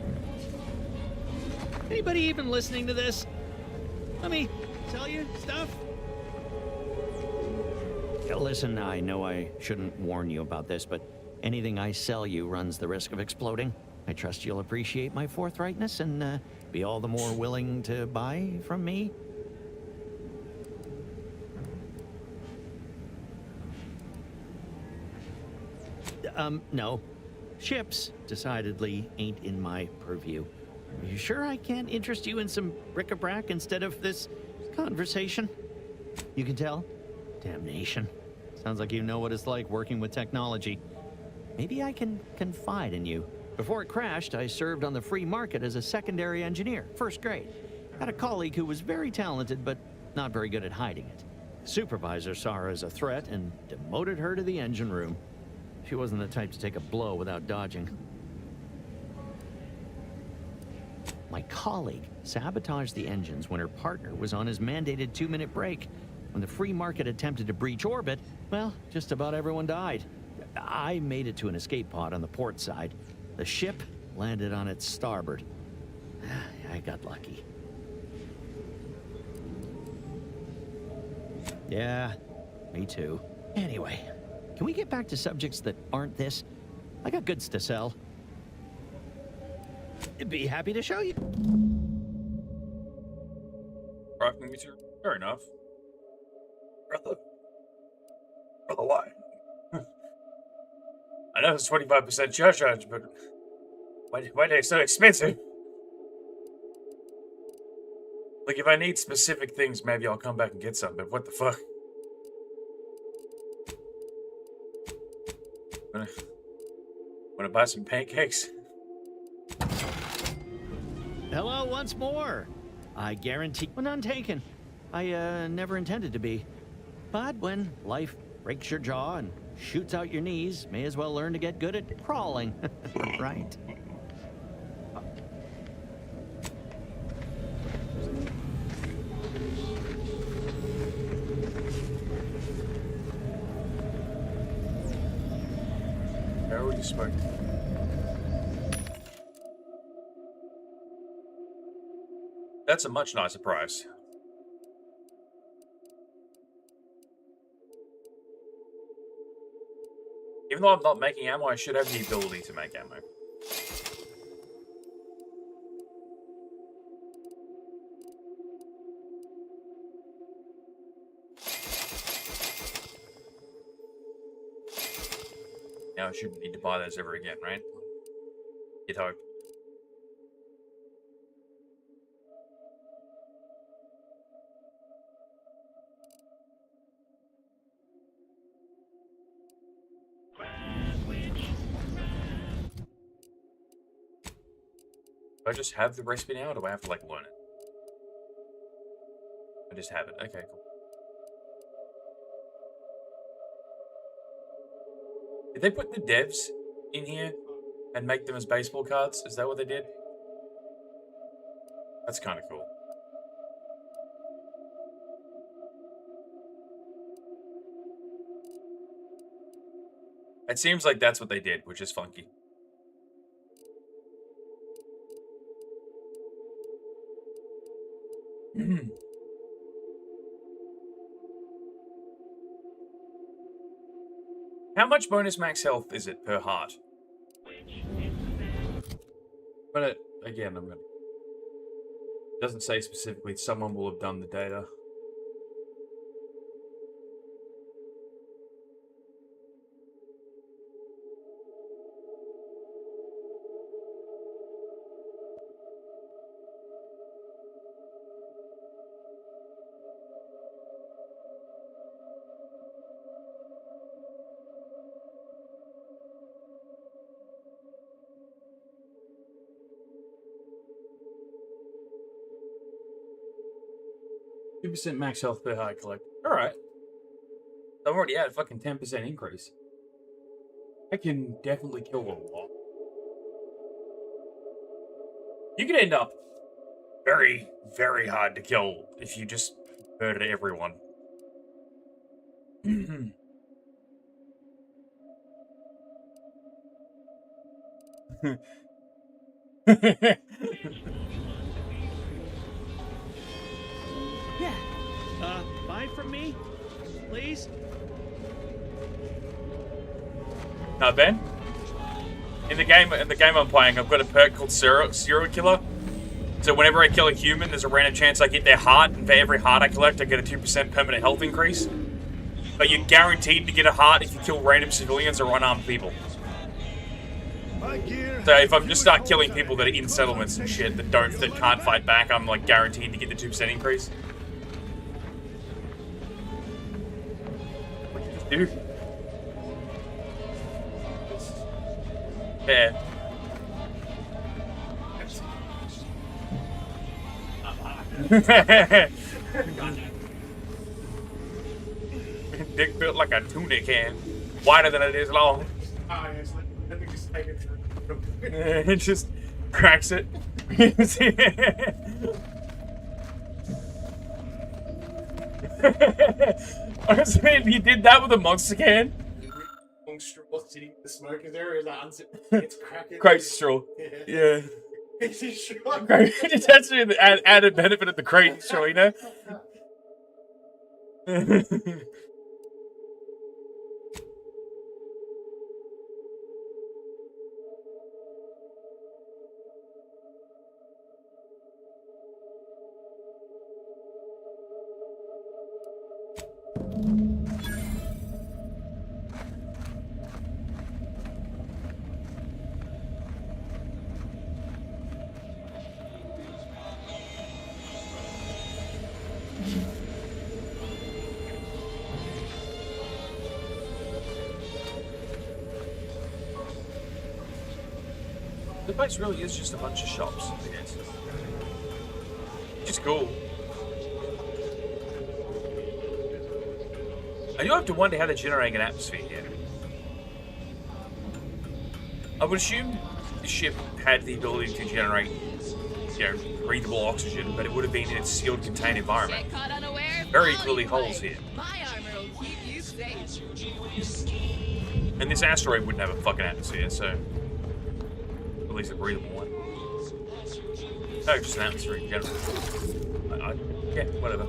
Anybody even listening to this? Let me sell you stuff? Listen, I know I shouldn't warn you about this, but anything I sell you runs the risk of exploding. I trust you'll appreciate my forthrightness and be all the more willing to buy from me. No. Ships decidedly ain't in my purview. Are you sure I can't interest you in some bric-a-brac instead of this conversation? You can tell? Damnation. Sounds like you know what it's like working with technology. Maybe I can confide in you. Before it crashed, I served on the free market as a secondary engineer, first grade. Had a colleague who was very talented, but not very good at hiding it. Supervisor saw her as a threat and demoted her to the engine room. She wasn't the type to take a blow without dodging. My colleague sabotaged the engines when her partner was on his mandated 2-minute break. When the free market attempted to breach orbit, well, just about everyone died. I made it to an escape pod on the port side. The ship landed on its starboard. I got lucky. Yeah, me too. Anyway, can we get back to subjects that aren't this? I got goods to sell. I'd be happy to show you. Rocking me too. Fair enough. Brother, why? I know it's 25% charge, but why are they so expensive? Like, if I need specific things, maybe I'll come back and get some, but what the fuck? Wanna buy some pancakes? Hello once more. I guarantee none taken. I never intended to be. But when life breaks your jaw and shoots out your knees, may as well learn to get good at crawling, right? How would you smoke? That's a much nicer price. Even though I'm not making ammo, I should have the ability to make ammo. Now I shouldn't need to buy those ever again, right? You'd hope. Do I just have the recipe now, or do I have to, like, learn it? I just have it. Okay, cool. Did they put the devs in here and make them as baseball cards? Is that what they did? That's kind of cool. It seems like that's what they did, which is funky. How much bonus max health is it per heart? But again, I'm gonna. Doesn't say specifically. Someone will have done the data. 2% max health per heart collect. Alright. I'm already at a fucking 10% increase. I can definitely kill a lot. You can end up very, very hard to kill if you just murder everyone. Yeah. Buy from me, please. Ben, in the game I'm playing, I've got a perk called Serial Killer. So whenever I kill a human, there's a random chance I get their heart, and for every heart I collect, I get a 2% permanent health increase. But you're guaranteed to get a heart if you kill random civilians or unarmed people. So if I just start killing people that are in settlements and shit that can't fight back, I'm like guaranteed to get the 2% increase. Dude. Yeah. Dick built like a tuna can, wider than it is long. It just cracks it. Honestly, if you did that with a monster can. Long straw sitting in the smoke is there, is that it's cracking? Crate straw. Yeah. It's a straw. It's actually the added benefit of the crate straw, you know? The place really is just a bunch of shops, I guess. It's cool. I do have to wonder how they're generating an atmosphere here. I would assume the ship had the ability to generate, breathable oxygen, but it would have been in its sealed, contained environment. Very clearly holes here. My armor will keep you safe. And this asteroid wouldn't have a fucking atmosphere, so... At least a breathable one. No, just an atmosphere in general. Yeah, whatever.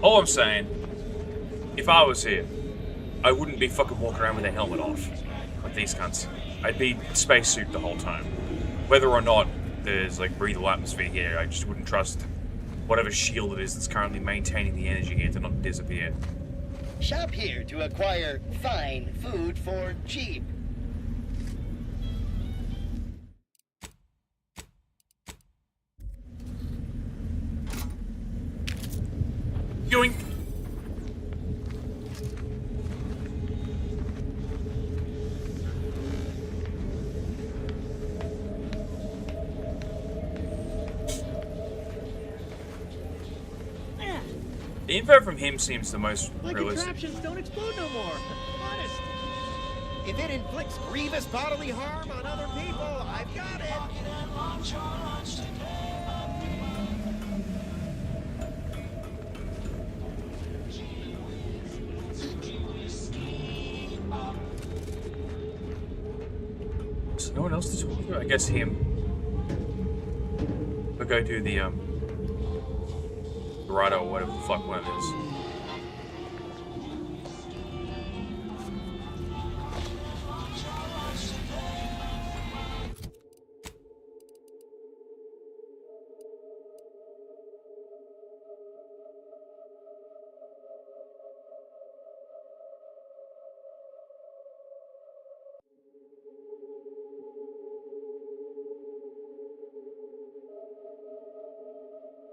All I'm saying, if I was here, I wouldn't be fucking walking around with a helmet off. Like these cunts. I'd be spacesuit the whole time. Whether or not there's like breathable atmosphere here, I just wouldn't trust whatever shield it is that's currently maintaining the energy here to not disappear. Shop here to acquire fine food for cheap. Yoink! The info from him seems the most realistic. Contraptions don't explode no more. Honest. If it inflicts grievous bodily harm on other people, I've got it. So no one else to talk to? I guess him. We'll go do the Dorado or whatever the fuck one it is.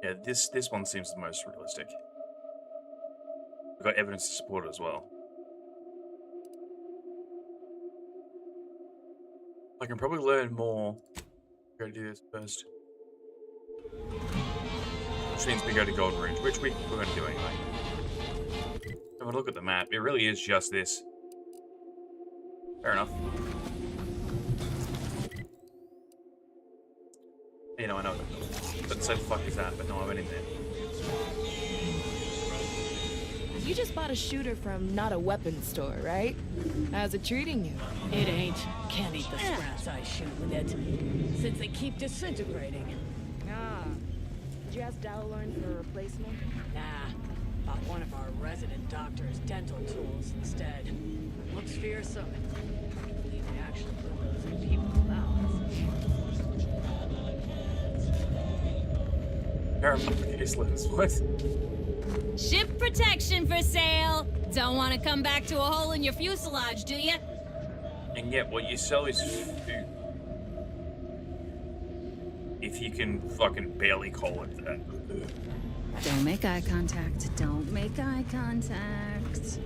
Yeah, this one seems the most realistic. We've got evidence to support it as well. I can probably learn more. Go to do this first. Which means we go to Golden Ridge, which we're going to do anyway. Have a look at the map. It really is just this. Fair enough. You know, I know. But so the fuck is that? But no, I went in there. You just bought a shooter from not a weapons store, right? How's it treating you? It ain't. Can't eat the scraps I shoot with it. Since they keep disintegrating. Ah. Did you ask Dowlorn for a replacement? Nah. Bought one of our resident doctor's dental tools instead. Looks fearsome. Can't believe they actually put those in people's mouths. What? Ship protection for sale. Don't want to come back to a hole in your fuselage, do you? And yet, what you sell is food. If you can fucking barely call it that. Don't make eye contact. Don't make eye contact.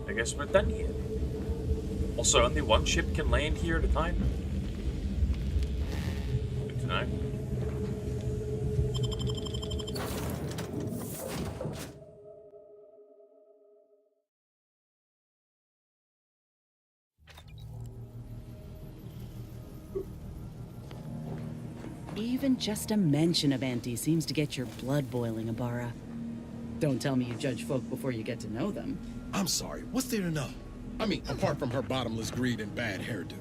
I guess we're done here. Also, only one ship can land here at a time. Good to know. Even just a mention of Auntie seems to get your blood boiling, Ibarra. Don't tell me you judge folk before you get to know them. I'm sorry, what's there to know? I mean, apart from her bottomless greed and bad hairdo.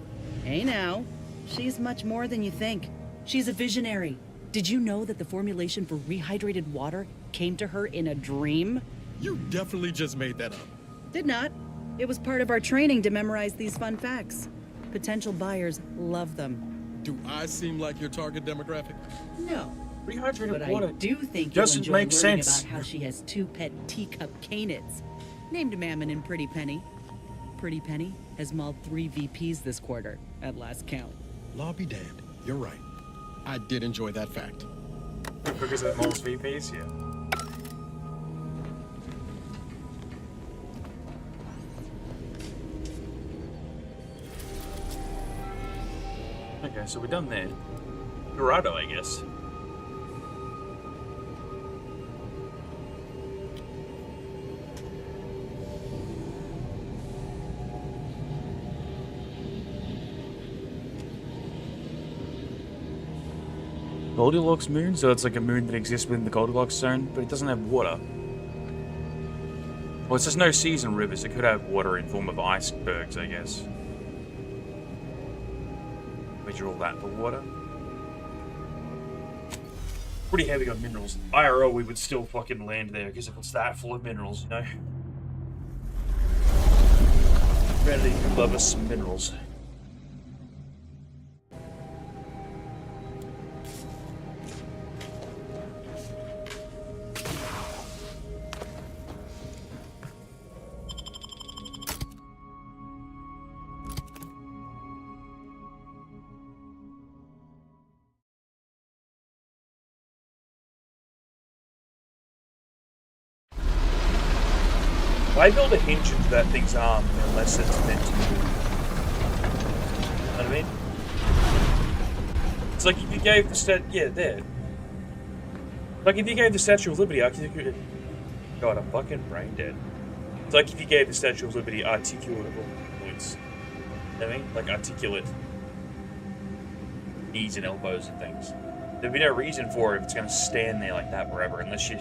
Hey now, she's much more than you think. She's a visionary. Did you know that the formulation for rehydrated water came to her in a dream? You definitely just made that up. Did not. It was part of our training to memorize these fun facts. Potential buyers love them. Do I seem like your target demographic? No. Rehydrated but water I do think doesn't you'll enjoy make learning sense. about how she has 2 pet teacup canids, named Mammon and Pretty Penny. Pretty Penny has mauled 3 VPs this quarter, at last count. Law be damned. You're right. I did enjoy that fact. Because it mauls VPs, yeah. Okay, so we're done there. Dorado, I guess. Goldilocks moon, so it's like a moon that exists within the Goldilocks zone, but it doesn't have water. Well, it says no seas and rivers. It could have water in form of icebergs, I guess. Measure all that for water. Pretty heavy on minerals. IRL, we would still fucking land there, because if it's that full of minerals, you know. Ready to love us some minerals. Why build a hinge into that thing's arm unless it's meant to move? You know what I mean? It's like if you gave the there. Like if you gave the Statue of Liberty God, I'm fucking brain dead. It's like if you gave the Statue of Liberty articulable points. You know what I mean? Like articulate. knees and elbows and things. There'd be no reason for it if it's going to stand there like that forever, unless you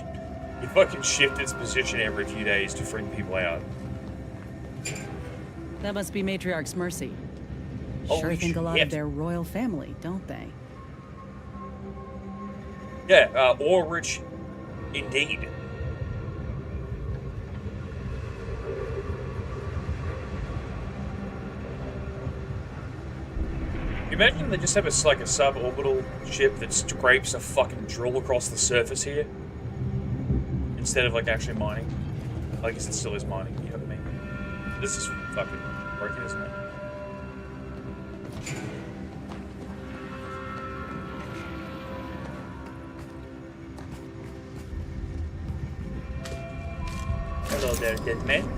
fucking shift its position every few days to freak people out. That must be Matriarch's mercy. Holy Sure think a lot shit. of their royal family, don't they? Yeah, Ulrich, indeed. Imagine they just have like a suborbital ship that scrapes a fucking drill across the surface here, instead of like actually mining. I guess it still is mining, you know what I mean? This is fucking broken, isn't it? Hello there, dead man.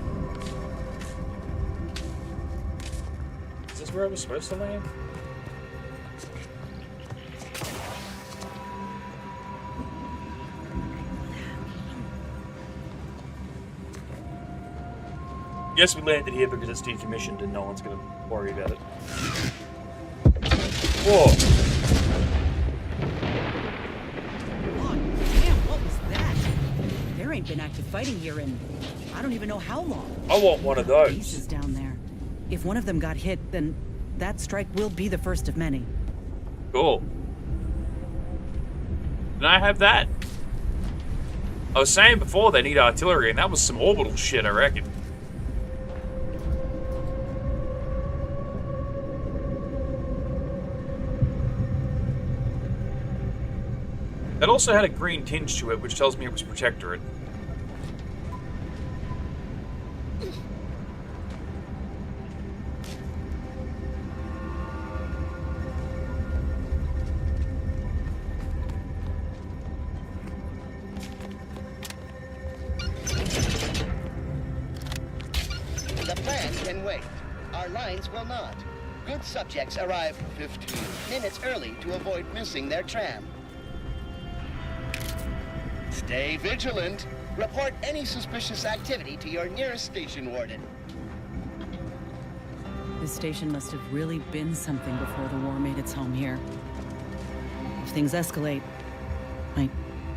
Is this where I was supposed to land? Yes, we landed here because it's decommissioned and no one's gonna worry about it. Whoa! Damn, what was that? There ain't been active fighting here in I don't even know how long. I want one of those. Bases down there. If one of them got hit, then that strike will be the first of many. Cool. Can I have that? I was saying before they need artillery, and that was some orbital shit, I reckon. It also had a green tinge to it, which tells me it was Protectorate. The plan can wait. Our lines will not. Good subjects arrive 15 minutes early to avoid missing their tram. Stay vigilant. Report any suspicious activity to your nearest station warden. This station must have really been something before the war made its home here. If things escalate, might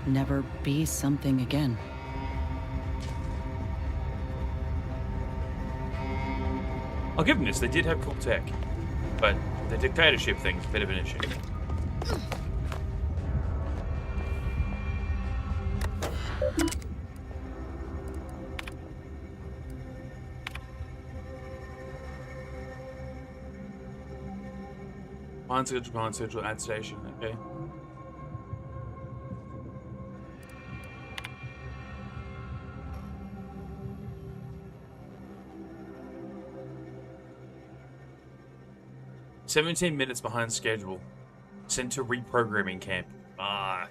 never be something again. I'll give them this, they did have cool tech. But the dictatorship thing's a bit of an issue. Pine Central ad station, okay. "17 minutes behind schedule. Sent to reprogramming camp." Ah.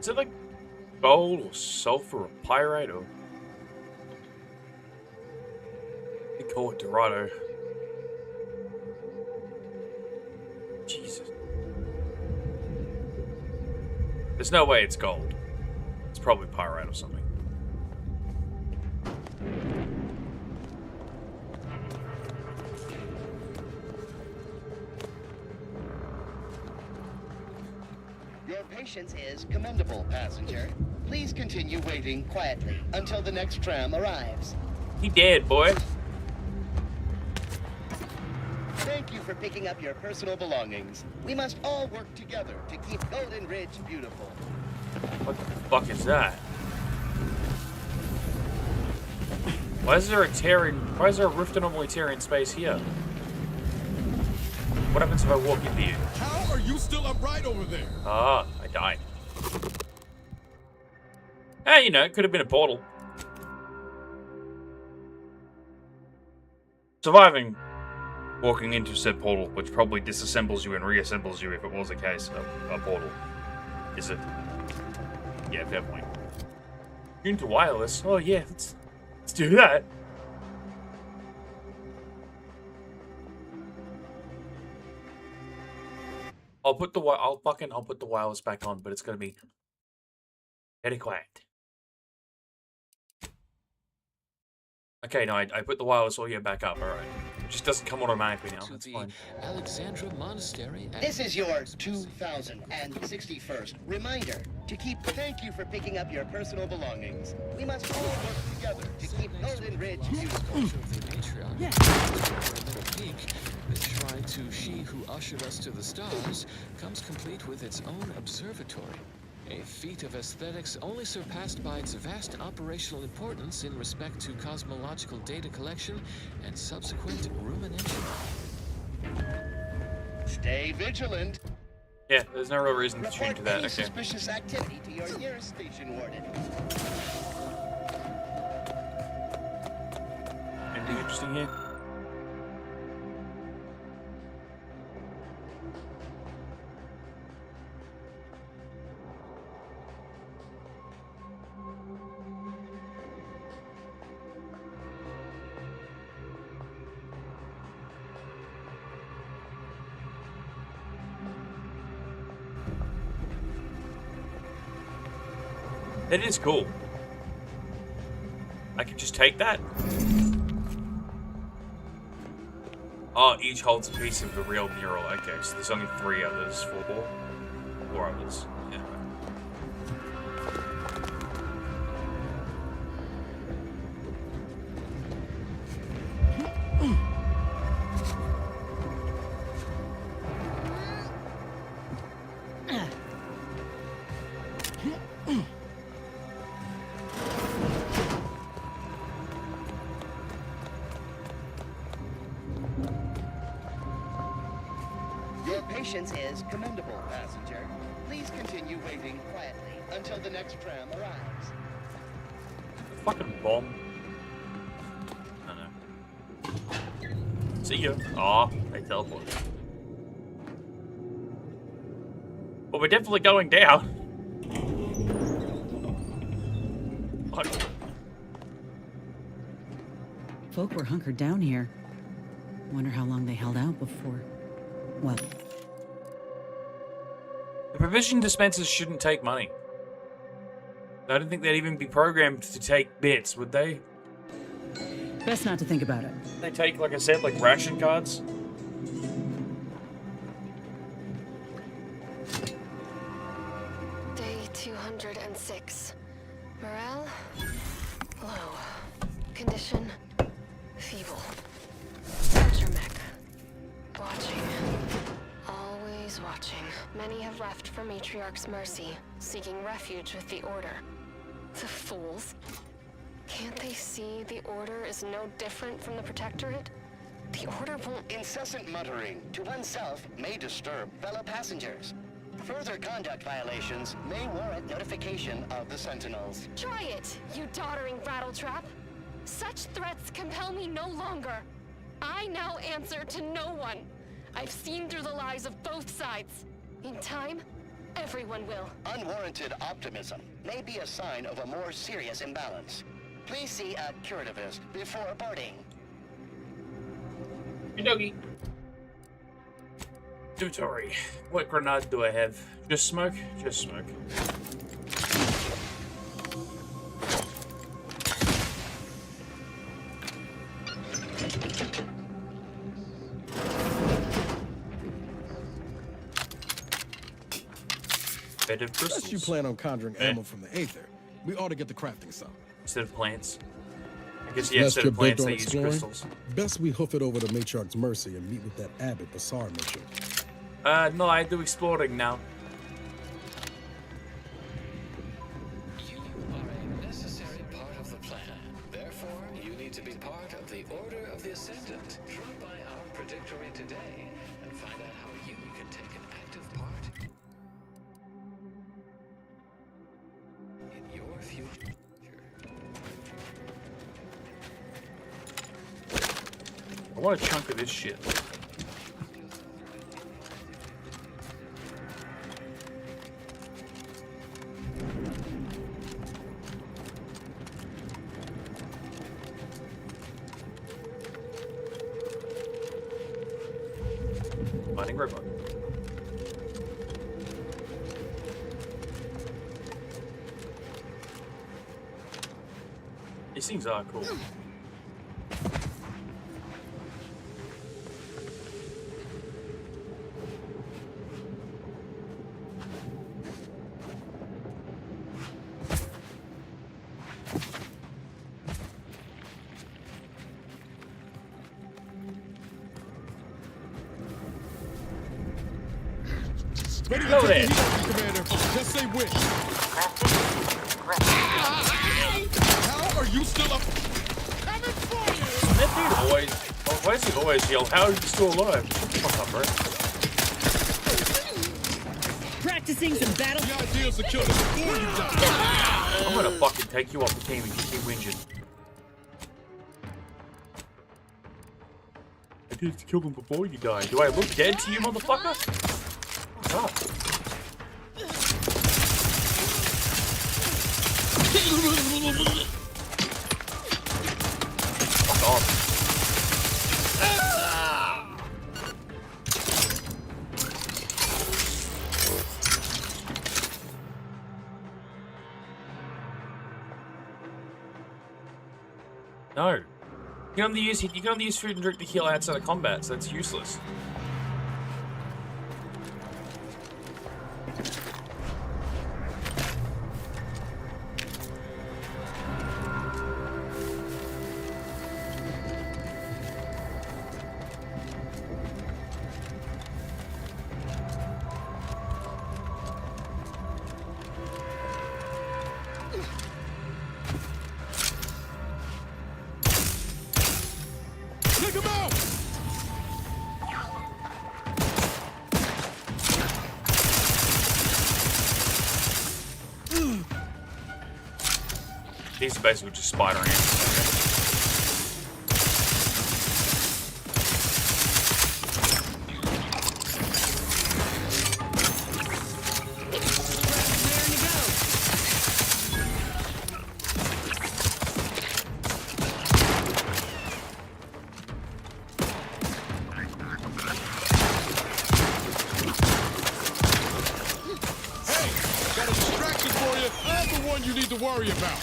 Is it like gold or sulfur or pyrite or? They call it Dorado. Jesus. There's no way it's gold. It's probably pyrite or something. Your patience is commendable, passenger. Please continue waiting quietly until the next tram arrives. He dead, boy. Thank you for picking up your personal belongings. We must all work together to keep Golden Ridge beautiful. What the fuck is that? Why is there a rift anomaly Terran space here? What happens if I walk into you? How are you still upright over there? Ah, I died. Hey, you know, it could have been a portal. Surviving walking into said portal, which probably disassembles you and reassembles you if it was a case of a portal. Is it? Yeah, fair point. Tuned to wireless. Oh yeah, let's do that. I'll put the wireless back on, but it's gonna be very quiet. Okay, no, I put the wireless audio back up. All right, it just doesn't come automatically now. That's fine. Alexandra Monastery. This is your 2061st reminder to keep. Thank you for picking up your personal belongings. We must all work together to keep Golden Ridge useful. Yeah. Peak, the shrine to she who ushered us to the stars, comes complete with its own observatory. A feat of aesthetics only surpassed by its vast operational importance in respect to cosmological data collection and subsequent rumination. Stay vigilant. Yeah, there's no real reason to tune to that. Any Okay. suspicious activity to your nearest station warden. Anything interesting here? That is cool. I could just take that. Oh, each holds a piece of the real mural. Okay, so there's only 3 others. 4 others. Yeah. Your patience is commendable, passenger. Please continue waiting quietly until the next tram arrives. Fucking bomb. I know. See ya. Aw, they teleported. Well, we're definitely going down. What? Folk were hunkered down here. Wonder how long they held out before. Well, the provision dispensers shouldn't take money. I don't think they'd even be programmed to take bits, would they? best not to think about it. They take, like I said, like ration cards. Day 206. Morale? Low. Condition? Feeble. Ultramech. Watching. Always watching. Many have left for Matriarch's mercy, seeking refuge with the Order. The fools. Can't they see the Order is no different from the Protectorate? The Order won't... Incessant muttering to oneself may disturb fellow passengers. Further conduct violations may warrant notification of the Sentinels. Try it, you doddering rattletrap! Such threats compel me no longer. I now answer to no one. I've seen through the lies of both sides. In time, everyone will. Unwarranted optimism may be a sign of a more serious imbalance. Please see a curativist before boarding. Yogi. Tutori. What grenade do I have? Just smoke? Just smoke. Bed of crystals. Unless you plan on conjuring ammo from the Aether, we ought to get the crafting some. Instead of plants. I guess, yeah, instead of plants, they use crystals. Best we hoof it over to Matriarch's Mercy and meet with that Abbot Basar mission. No, I do exploring now. You are a necessary part of the plan. Therefore, you need to be part of the Order of the Ascendant. Drop by our predictory today and find out how you can take an active part. your future. I want a chunk of this shit. Mining robot. These things are cool. Ready to Go take there. the heat, Commander. Just say which. How are you still up? Coming for you! That dude always, why does he always yell, how are you still alive? Fuck up, bro. Practicing some battle. The idea is to kill them before you die. I'm gonna fucking take you off the team if you keep whinging. I did to kill them before you die. Do I look dead to you, motherfucker? What's up? Fuck off. No. You can only use food and drink to heal outside of combat, so that's useless. Take him out! These are basically just spider ants. Hey, got a distraction for you. I'm the one you need to worry about.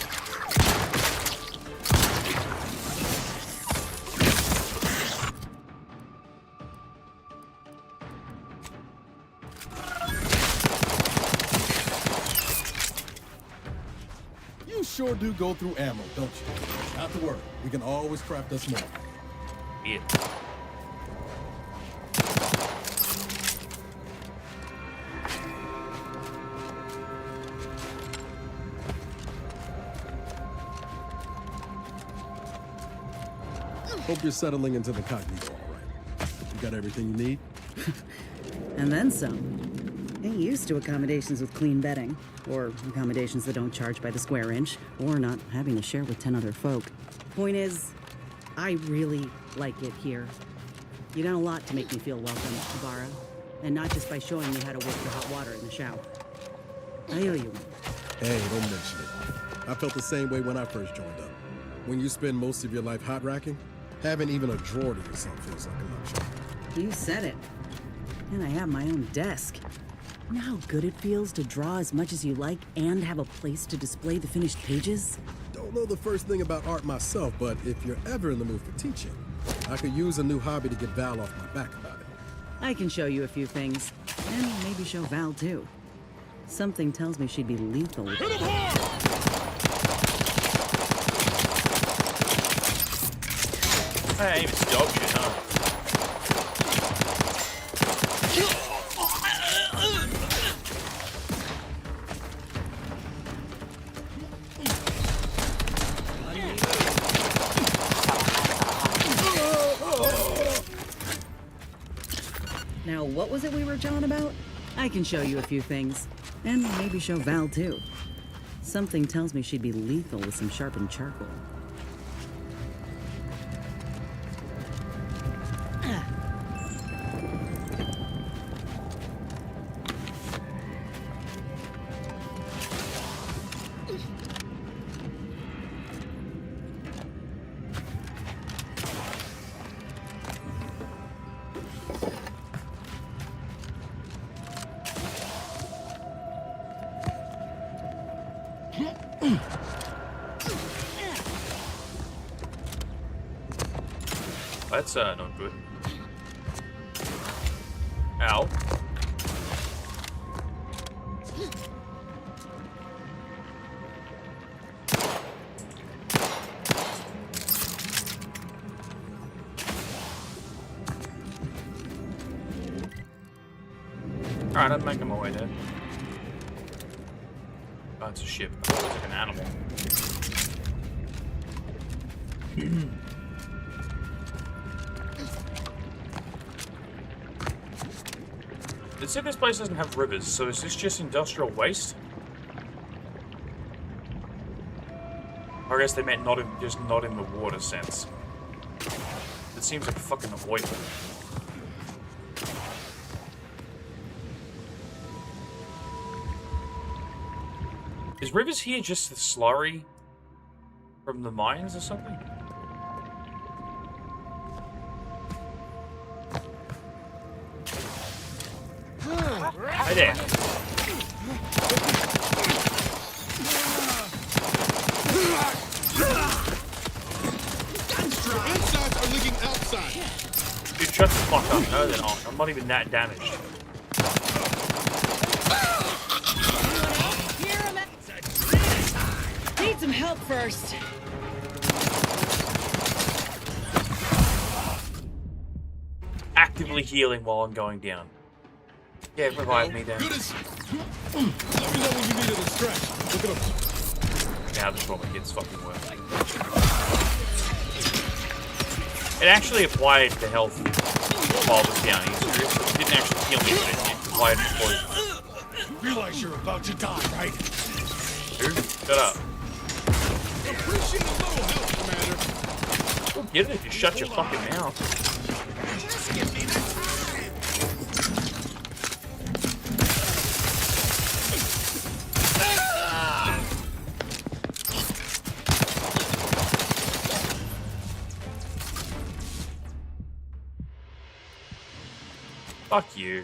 You sure do go through ammo, don't you? Not to worry. We can always craft us more. Yeah. Hope you're settling into the cognito all right. You got everything you need? And then some. Ain't used to accommodations with clean bedding, or accommodations that don't charge by the square inch, or not having to share with 10 other folk. Point is, I really like it here. You done a lot to make me feel welcome, Ibarra. And not just by showing me how to work the hot water in the shower. I owe you one. Hey, don't mention it. I felt the same way when I first joined up. When you spend most of your life hot racking, having even a drawer to yourself feels like a luxury. You said it. And I have my own desk. You know how good it feels to draw as much as you like and have a place to display the finished pages? Don't know the first thing about art myself, but if you're ever in the mood for teaching, I could use a new hobby to get Val off my back about it. I can show you a few things. And maybe show Val, too. Something tells me she'd be lethal. Hit him hard! Hey, it's dog shit, huh? Now, what was it we were jawing about? I can show you a few things. And maybe show Val, too. Something tells me she'd be lethal with some sharpened charcoal. That's not good. Ow. Alright, I'm making my way there. Oh, it's a ship. I thought it was like an animal. It said this place doesn't have rivers, so is this just industrial waste? Or I guess they meant not in, just not in the water sense. It seems like fucking oil. Is rivers here just the slurry from the mines or something? Hey there. Insides are leaking outside. Dude, shut the fuck up. No, they're not. I'm not even that damaged. Need some help first. Actively healing while I'm going down. Yeah, revive me then. Let me know when you need it to stretch. Look at him. Now this probably gets fucking worse. It actually applied the health while it was down. It didn't actually heal me, but it applied poison. Realize you're about to die, right? Dude, shut up. Appreciate a little help, Commander. Don't get it if you shut your fucking mouth. Just give me the time. Fuck you.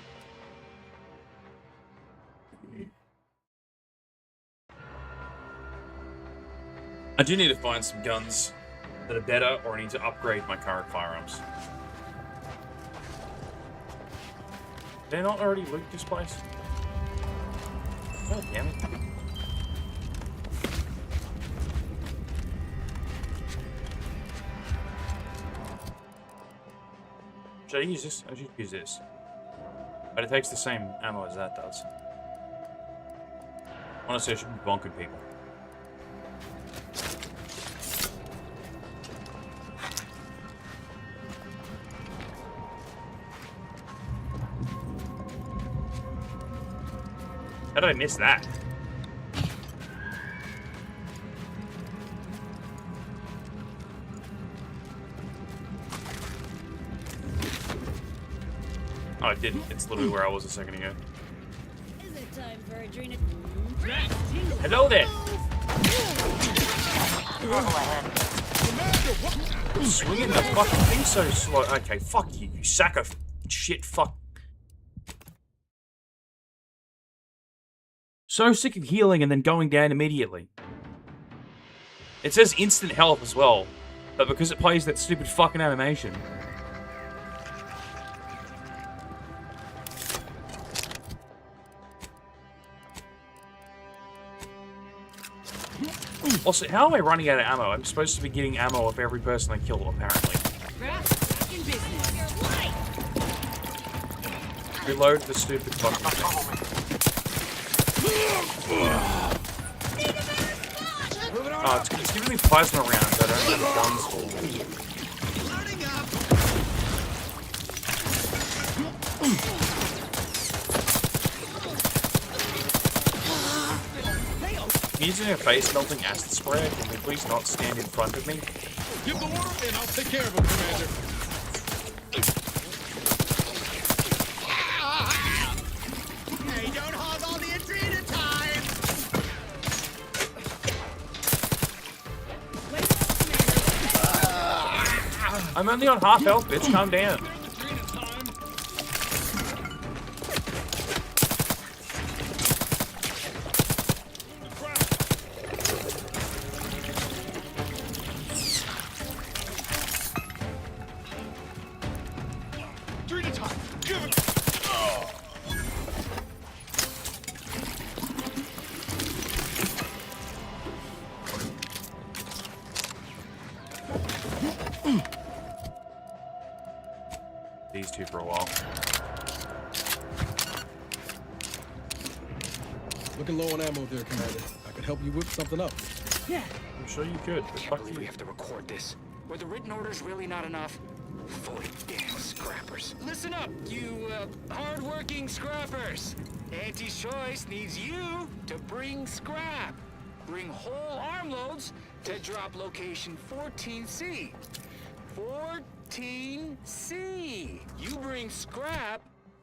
I do need to find some guns that are better, or I need to upgrade my current firearms. Did I not already loot this place? God damn it. Should I use this? I should use this. But it takes the same ammo as that does. Honestly, I should be bonking people. How did I miss that? Oh, it didn't. It's literally where I was a second ago. Is it time for a drink? Hello there! Swinging the fucking thing so slow. Okay, fuck you, you sack of shit, fuck. So sick of healing and then going down immediately. It says instant health as well, but because it plays that stupid fucking animation. Also, how am I running out of ammo? I'm supposed to be getting ammo of every person I kill, apparently. Reload the stupid fucking thing. Oh, it's giving me plasma rounds that I don't have guns for. using a face melting acid spray. Can you please not stand in front of me? Give the order and I'll take care of him, Commander. Hey, don't hog all the Adrena time! I'm only on half health, bitch. Calm down. Adrena time. Give it. These two for a while. Looking low on ammo there, Commander. I could help you whip something up. Yeah, I'm sure you could. But fuck you. We have to record this. Were the written orders really not enough? 40 damn scrappers. Listen up, you hard-working scrappers. Auntie's Choice needs you to bring scrap. Bring whole armloads to drop location 14C. 14C. You bring scrap,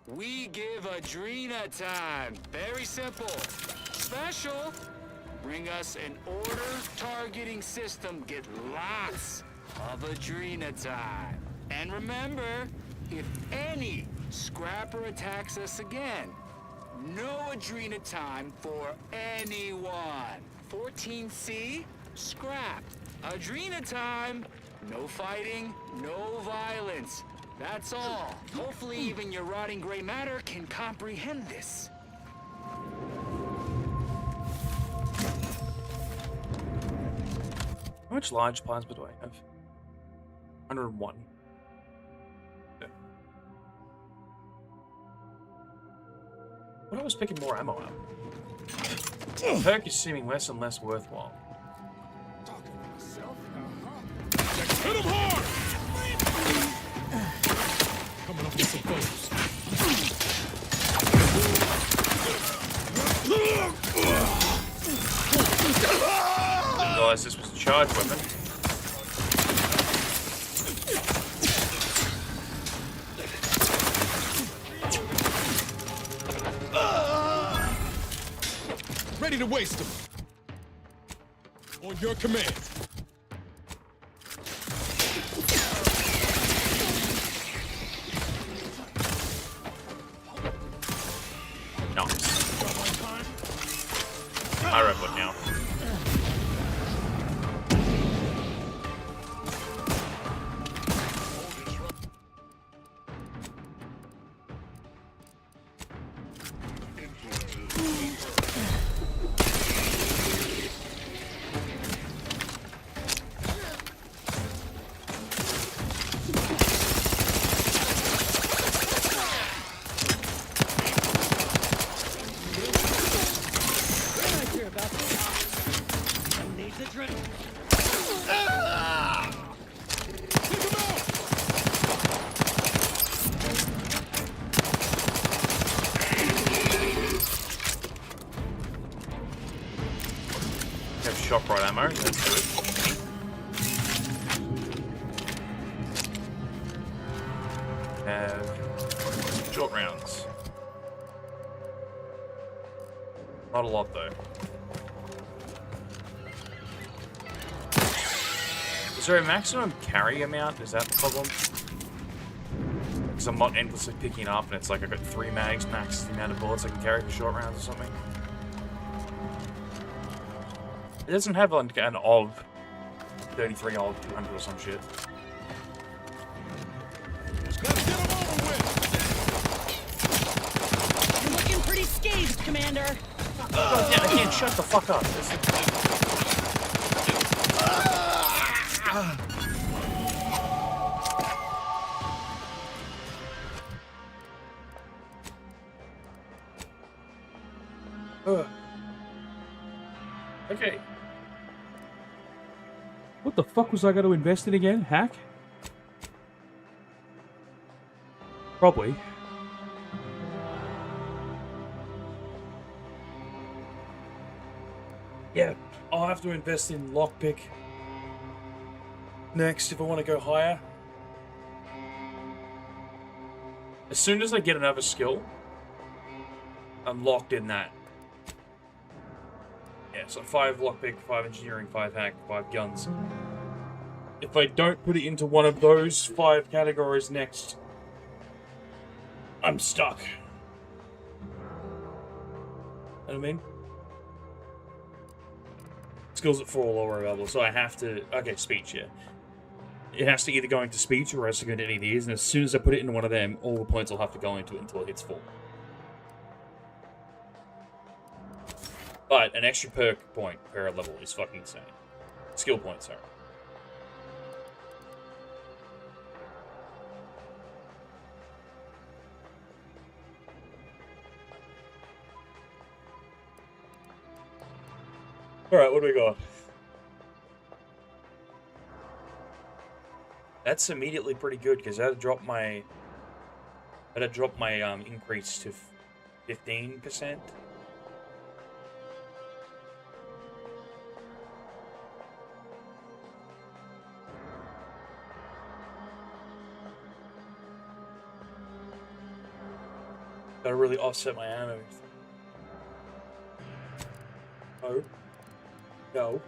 we give Adrena time. Very simple. Special. Bring us an order targeting system. Get lots of Adrena time. And remember, if any scrapper attacks us again, no Adrena time for anyone. 14C, scrap. Adrena time, no fighting, no violence. That's all. Hopefully even your rotting gray matter can comprehend this. How much large plasma do I have? 101. Okay. What I was picking more ammo up? Perk is seeming less and less worthwhile. Hit him hard! Coming up with some foes. Didn't realize this was a charged weapon. Ready to waste them. On your command. I read what now. Shot right ammo, that's good. Have short rounds. Not a lot though. Is there a maximum carry amount? Is that the problem? Because I'm not endlessly picking up and it's like I've got 3 mags max the amount of bullets I can carry for short rounds or something. It doesn't have like an of 33 of 200 or some shit. You're looking pretty scathed, Commander. Oh, yeah, again, shut the fuck up. Okay. What the fuck was I going to invest in again? Hack? Probably. Yeah, I'll have to invest in lockpick next if I want to go higher. As soon as I get another skill, I'm locked in that. Yeah, so 5 lockpick, 5 engineering, 5 hack, 5 guns. If I don't put it into one of those 5 categories next, I'm stuck. Know what I mean? Skills at 4 or lower available, so I have to... Okay, speech, yeah. It has to either go into speech or it has to go into any of these, and as soon as I put it into one of them, all the points will have to go into it until it hits 4. But an extra perk point per level is fucking insane. Skill points, sorry. Alright, what do we got? That's immediately pretty good because that'd drop my increase to 15%. Gotta really offset my ammo. Oh. No.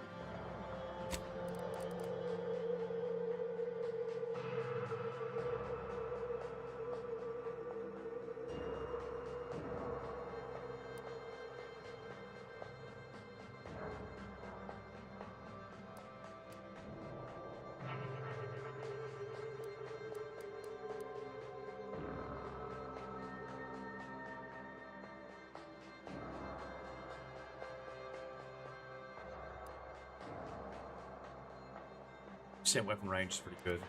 Weapon range is pretty good.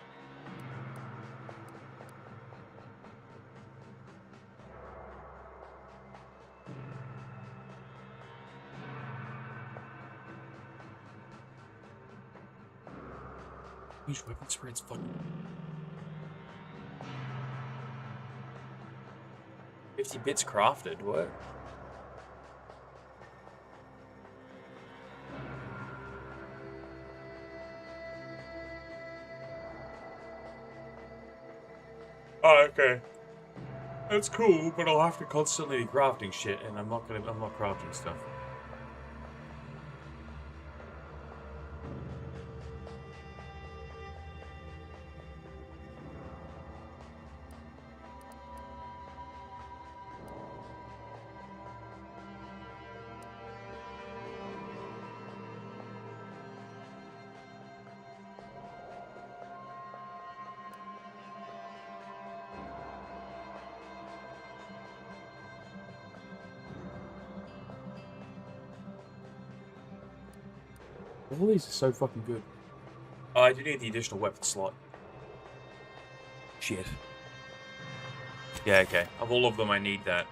Each weapon spreads fucking 50 bits crafted, what? Oh, okay. That's cool, but I'll have to constantly be crafting shit, and I'm not crafting stuff. All these are so fucking good. Oh, I do need the additional weapon slot. Shit. Yeah, okay. Of all of them, I need that.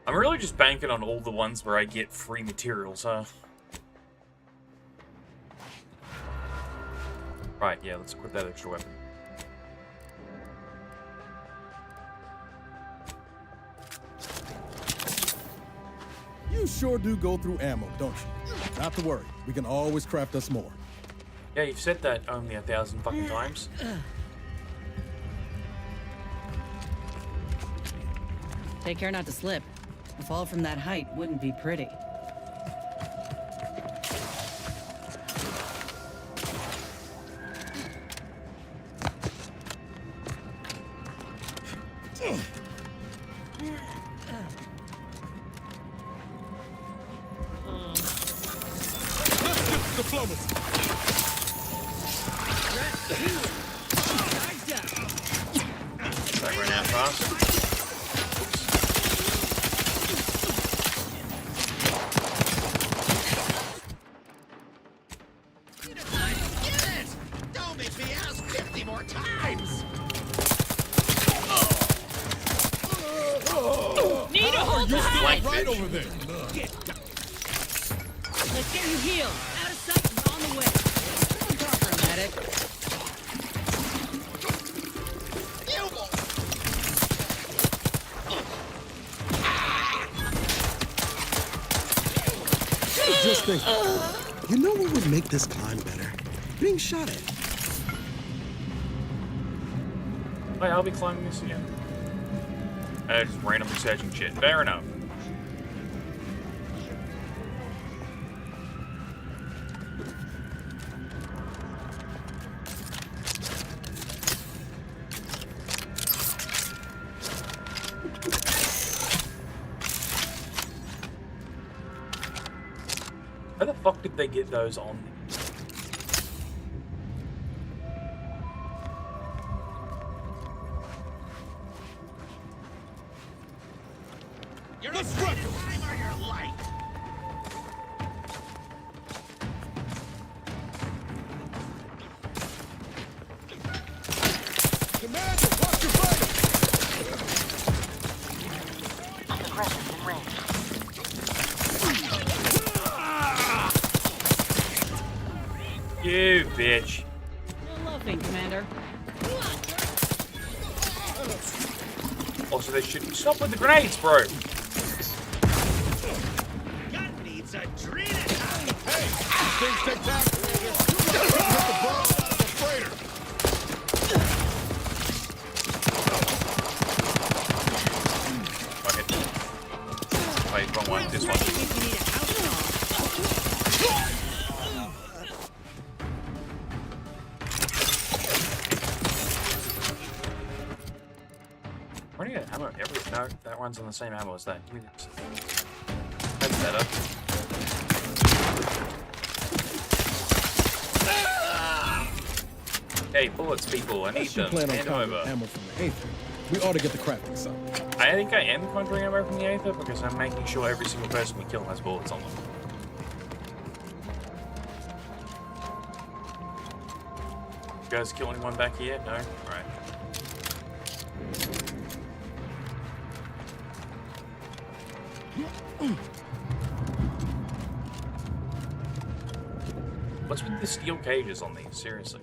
I'm really just banking on all the ones where I get free materials, huh? Right, yeah, let's equip that extra weapon. You sure do go through ammo, don't you? Not to worry, we can always craft us more. Yeah, you've said that only 1,000 fucking times. Take care not to slip. A fall from that height wouldn't be pretty. that fast. Don't make me ask 50 more times! Need to hold the Right head! over there. Let's get you healed. Out of sight and on the way. Don't talk for a medic. Just think, you know what would make this climb better? Being shot at. Wait, I'll be climbing this again. Just randomly searching shit. Fair enough. How the fuck did they get those on? You're a struggle! Or your light! Commander, watch your fire! Aggressive in range. You bitch. No laughing, Commander. Also, they shouldn't stop with the grenades, bro. Gun needs adrenaline! Hey, things take time. Hit the ball out of the freighter. Fuck it. Wait, wrong one. This one. Running out of ammo every no, that runs on the same ammo as that. Give me this. That's better. Hey, bullets, people, I need Unless you them. plan on Hand conjuring over. ammo from the Aether, we ought to get the crafting some. I think I am conjuring ammo from the Aether because I'm making sure every single person we kill has bullets on them. You guys kill anyone back here? No? Alright. What's with the steel cages on these? Seriously.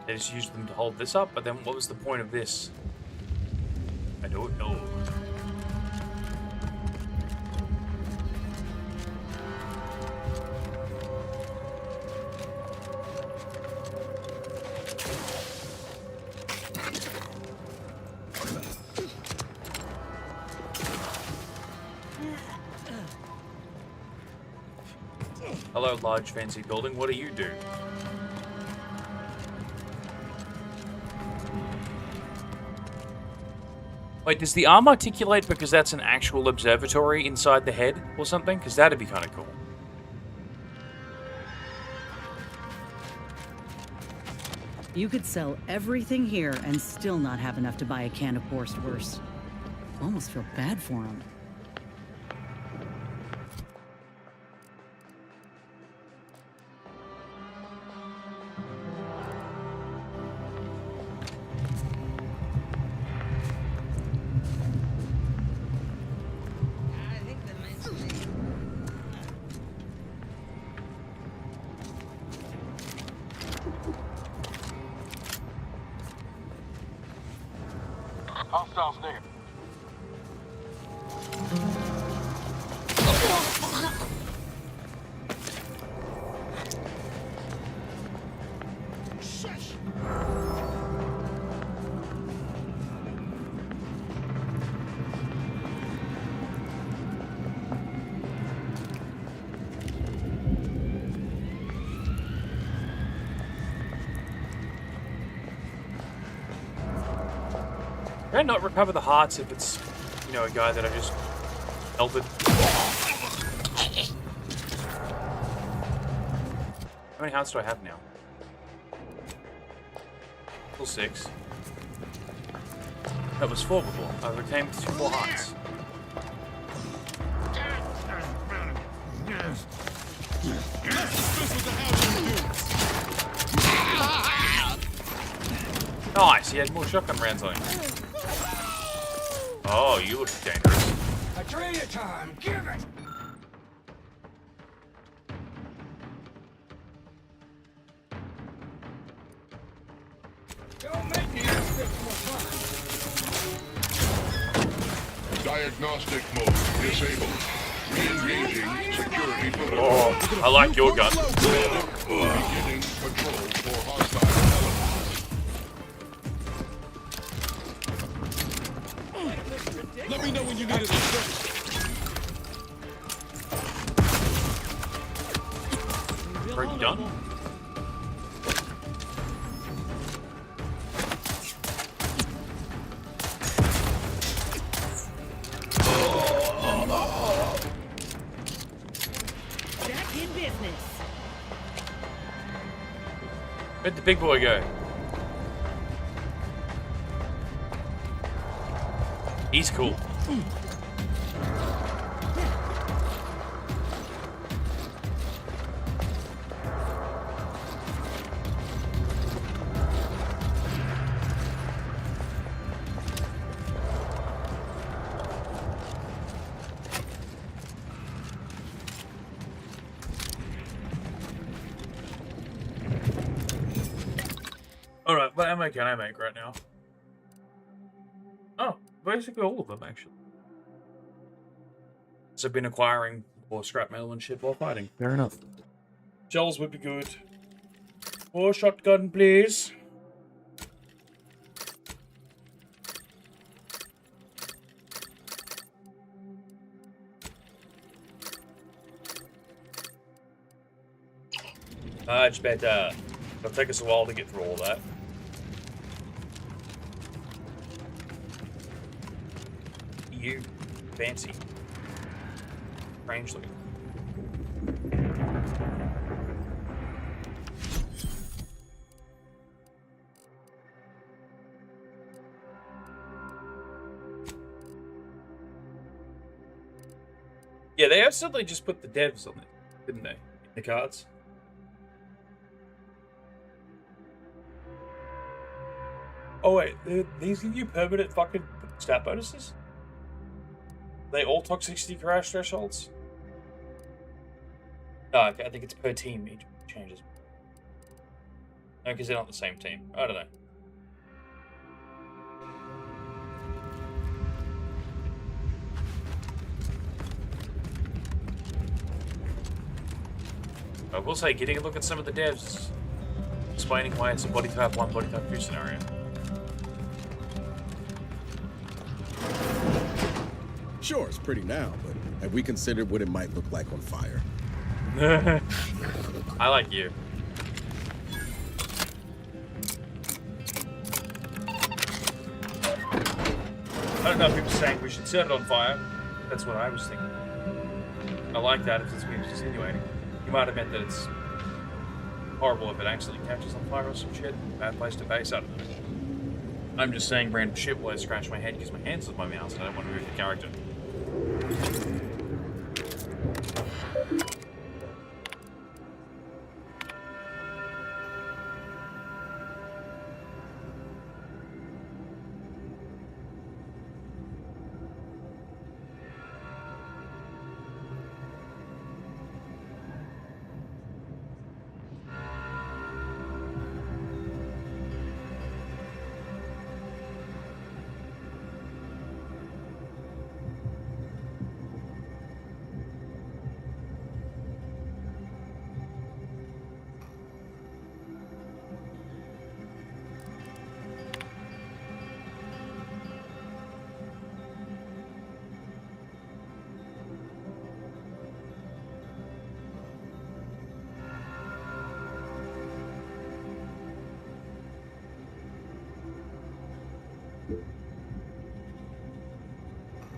They just used them to hold this up, but then what was the point of this? I don't know. Hello, large fancy building. What do you do? Wait, does the arm articulate because that's an actual observatory inside the head or something? Because that'd be kind of cool. You could sell everything here and still not have enough to buy a can of Borstwurst. Almost feel bad for him. Hostiles near. Can I not recover the hearts if it's, you know, a guy that I just melted? How many hearts do I have now? equals 6. That was 4 before. I overcame 2 4 hearts. Nice, he had more shotgun rounds on him. Oh, you look dangerous. Adrena time, give it! Don't make me ask this more time. Diagnostic mode disabled. Re-engaging security footage. Oh, I like your gun. Beginning patrol for hostile elements. Let me know when you need it. Are you done? Back in business. Where'd the big boy go? He's cool. Alright, what ammo can I make right now? Oh, basically all of them, actually. So I've been acquiring more scrap metal and shit while fighting. Fair enough. Gels would be good. More shotgun, please. Much better. It'll take us a while to get through all that. You fancy. Strange looking. Yeah, they absolutely just put the devs on it, didn't they? In the cards. Oh wait, these give you permanent fucking stat bonuses? They all toxicity crash thresholds? Oh, okay, I think it's per team each changes. No, because they're not the same team. I don't know. I will say, getting a look at some of the devs, explaining why it's a body type 1, body type 2 scenario. Sure, it's pretty now, but have we considered what it might look like on fire? I like you. I don't know if people are saying we should set it on fire. That's what I was thinking. I like that if it's being insinuating. You might have meant that it's horrible if it accidentally catches on fire or some shit. Bad place to base out of it. I'm just saying random shit while I scratch my head because my hand's on my mouse and I don't want to move the character.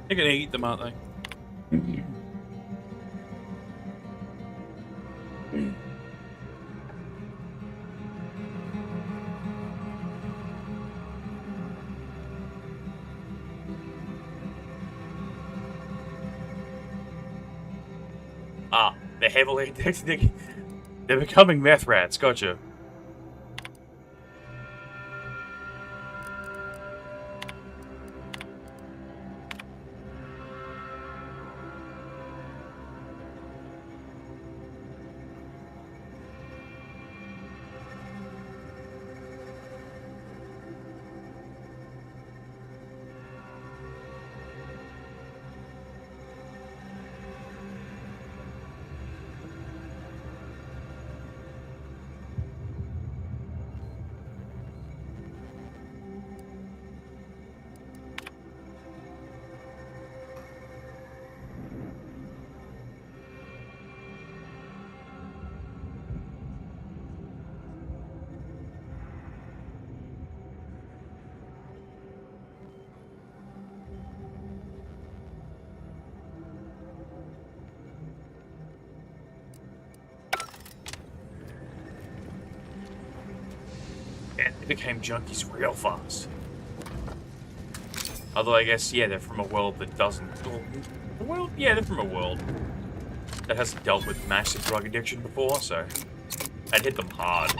They're gonna eat them, aren't they? They're heavily addicted. They're becoming meth rats. Gotcha. They became junkies real fast. Although I guess, yeah, they're from a world that doesn't... The world? Yeah, they're from a world that hasn't dealt with massive drug addiction before, so... I'd hit them hard.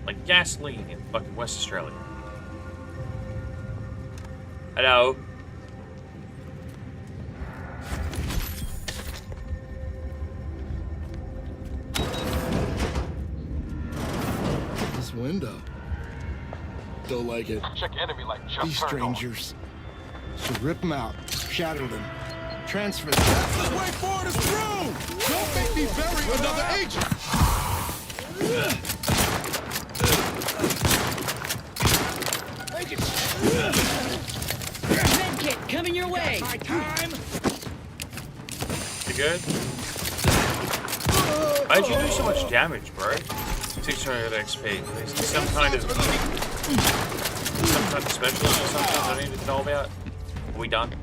Like gasoline in fucking West Australia. Hello? Window. Don't like it. Check enemy like jump. These strangers. So rip them out, shatter them, transfer them. That's the way forward is through! Don't make me bury another agent! Medkit coming your way! My time! You good? Why'd you do so much damage, bro? 600 XP. Is there some kind of specialist or something I need to know about? Are we done?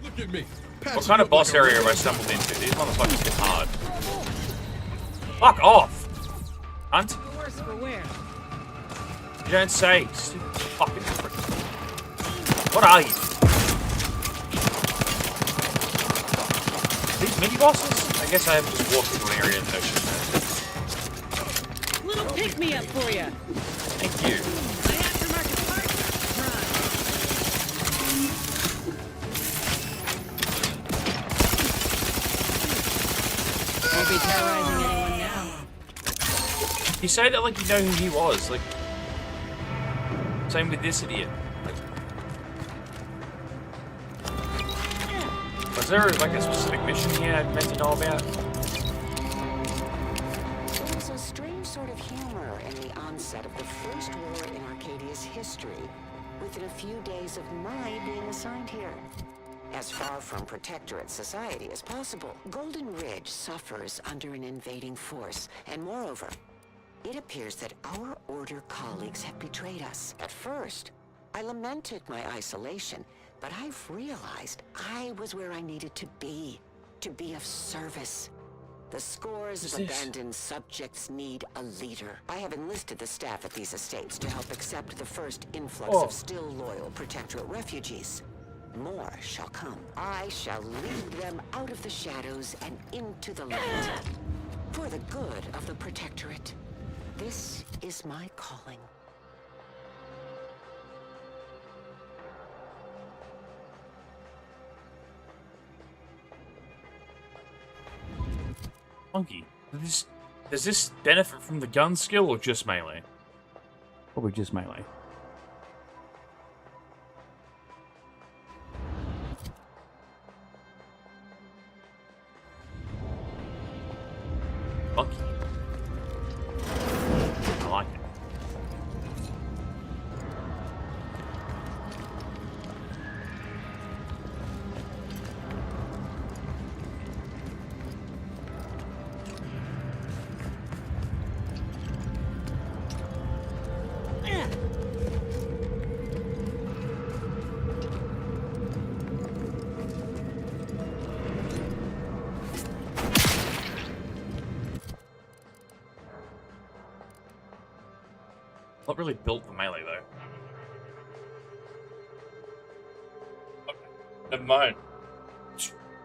Look at me. What kind of boss area have I stumbled into? These motherfuckers hit hard. Fuck off! Hunt? Worse for wear. You don't say. Stupid fucking prick. What are you? These mini bosses? I guess I have to just walk into an area and no shit. Little pick me up for you. Thank you. My aftermarket parts. Won't be terrorizing anyone now. You say that like you know who he was. Like, same with this idiot. Like, was there like a specific mission he had meant to know about? There's a strange sort of humor in the onset of the first war in Arcadia's history, within a few days of my being assigned here. As far from Protectorate society as possible, Golden Ridge suffers under an invading force, and moreover, it appears that our Order colleagues have betrayed us. At first, I lamented my isolation, but I've realized I was where I needed to be of service. The scores of abandoned subjects need a leader. I have enlisted the staff at these estates to help accept the first influx of still loyal Protectorate refugees. More shall come. I shall lead them out of the shadows and into the light. For the good of the Protectorate. This is my calling. Monkey, does this benefit from the gun skill or just melee? Probably just melee. Monkey. I like it. Not really built for melee though. Okay. Never mind.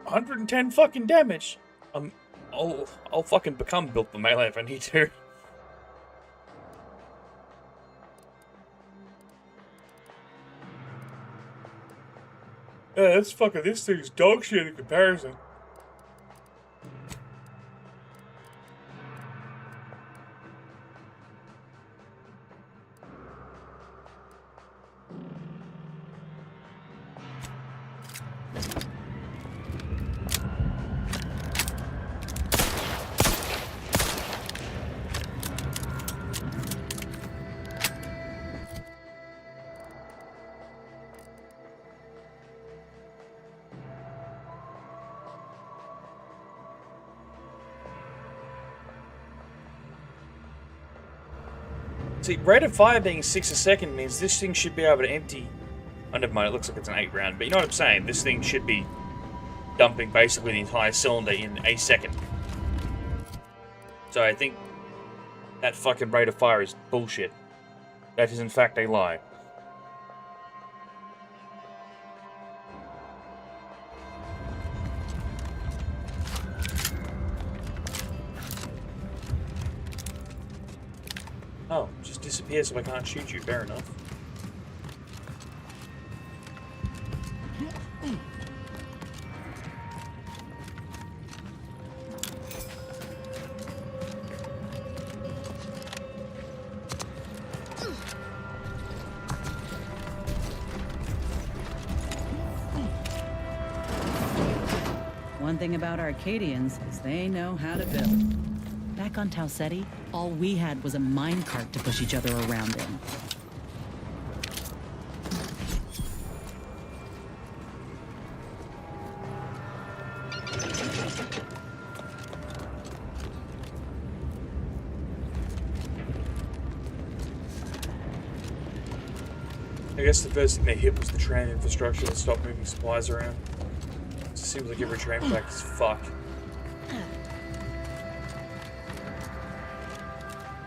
110 fucking damage. I'll fucking become built for melee if I need to. Yeah, this thing's dog shit in comparison. See, rate of fire being 6 a second means this thing should be able to empty. Oh, never mind, it looks like it's an 8 round, but you know what I'm saying? This thing should be dumping basically the entire cylinder in a second. So I think that fucking rate of fire is bullshit. That is in fact a lie. Oh, just disappear so I can't shoot you. Fair enough. One thing about Arcadians is they know how to build. Back on Tau Ceti, all we had was a minecart to push each other around in. I guess the first thing they hit was the train infrastructure that stopped moving supplies around. It seems like every train pack is fucked.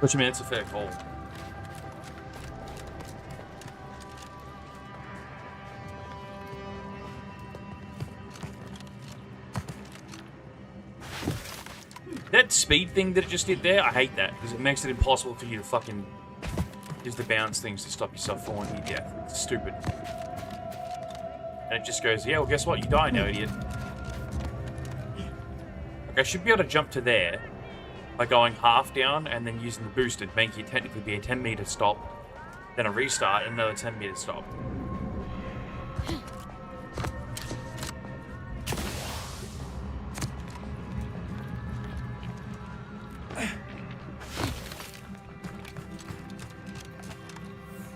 Which, I mean, it's a fair call. That speed thing that it just did there, I hate that, because it makes it impossible for you to fucking use the bounce things to stop yourself falling to your death. It's stupid. And it just goes, yeah, well, guess what? You die now, idiot. Like, I should be able to jump to there by going half down and then using the boosted, making it technically be a 10-meter stop, then a restart, and another 10-meter stop.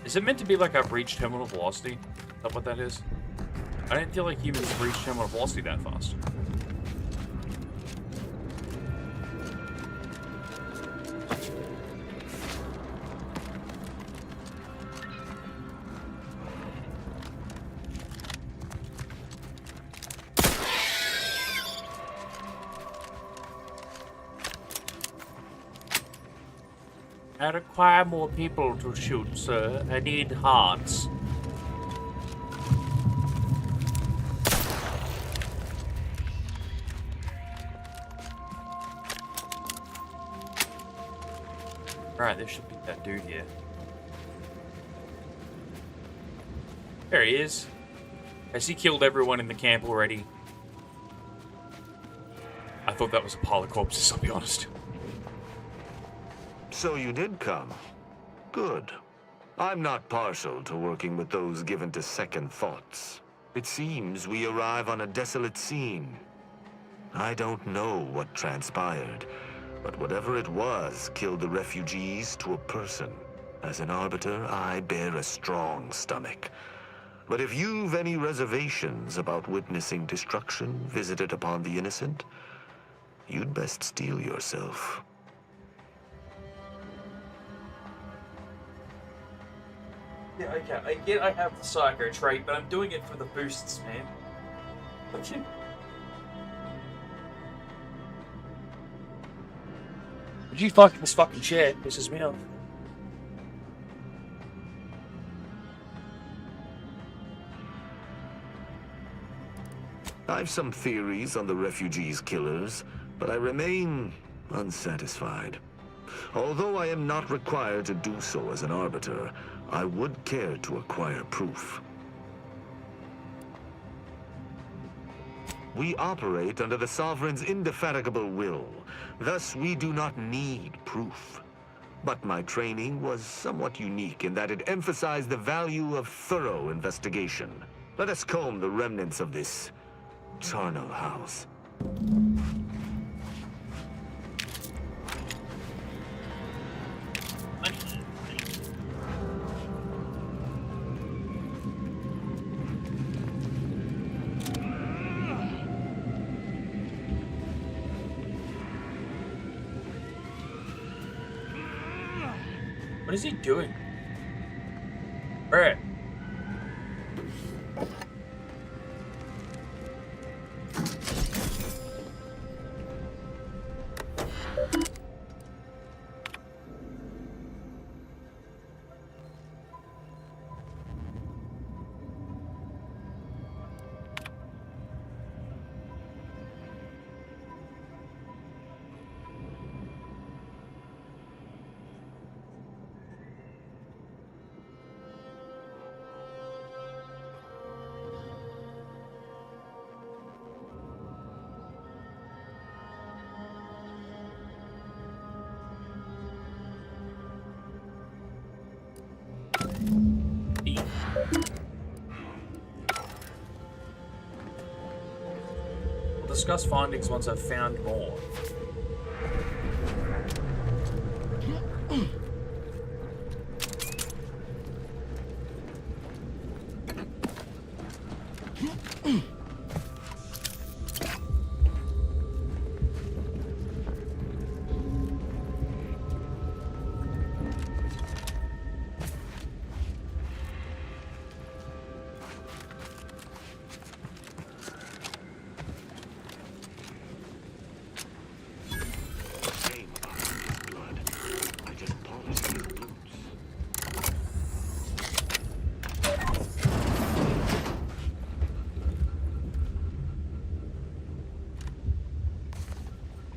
Is it meant to be like I've reached terminal velocity? Is that what that is? I didn't feel like humans reached terminal velocity that fast. I require more people to shoot, sir. I need hearts. Alright, there should be that dude here. There he is. Has he killed everyone in the camp already? I thought that was a pile of corpses, I'll be honest. So you did come. Good. I'm not partial to working with those given to second thoughts. It seems we arrive on a desolate scene. I don't know what transpired, but whatever it was killed the refugees to a person. As an arbiter, I bear a strong stomach. But if you've any reservations about witnessing destruction visited upon the innocent, you'd best steel yourself. Yeah, okay, I get I have the psycho trait, but I'm doing it for the boosts, man. Okay. Would you fuck this fucking chair? Pisses me off. I've some theories on the refugees' killers, but I remain unsatisfied. Although I am not required to do so as an arbiter, I would care to acquire proof. We operate under the Sovereign's indefatigable will, thus we do not need proof. But my training was somewhat unique in that it emphasized the value of thorough investigation. Let us comb the remnants of this charnel house. What is he doing? Alright. We'll discuss findings once I've found more.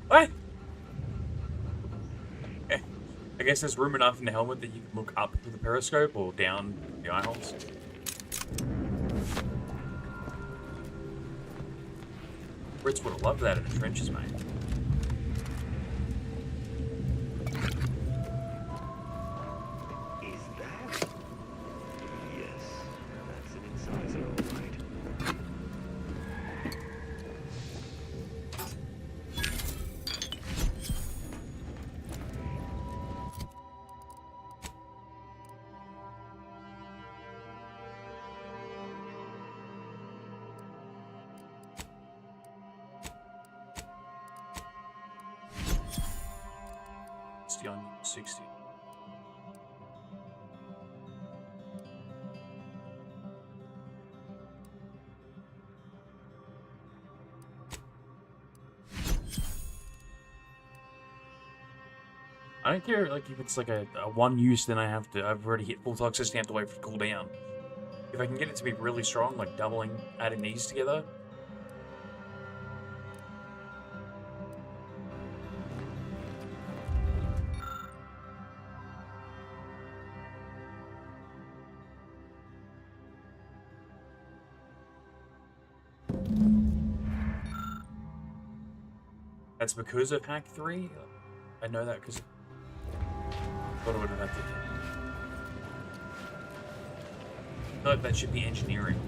What? I guess there's room enough in the helmet that you can look up with the periscope or down the eye holes. Brits would have loved that in the trenches, mate. Is that? Yes, that's an incisor, all right. On 60. I don't care like if it's like a one use, then I've already hit full toxicity, I have to wait for it to cool down. If I can get it to be really strong, like doubling, adding these together. That's because of Hack 3? I know that because... What would I have to do? I feel like that should be engineering.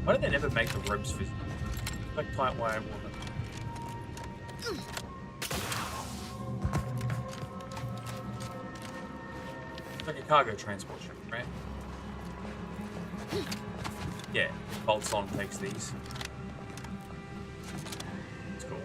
Why did they never make the ropes physical? Like tight wire water. like a cargo transport ship, right? Yeah, bolts on takes these. It's cool.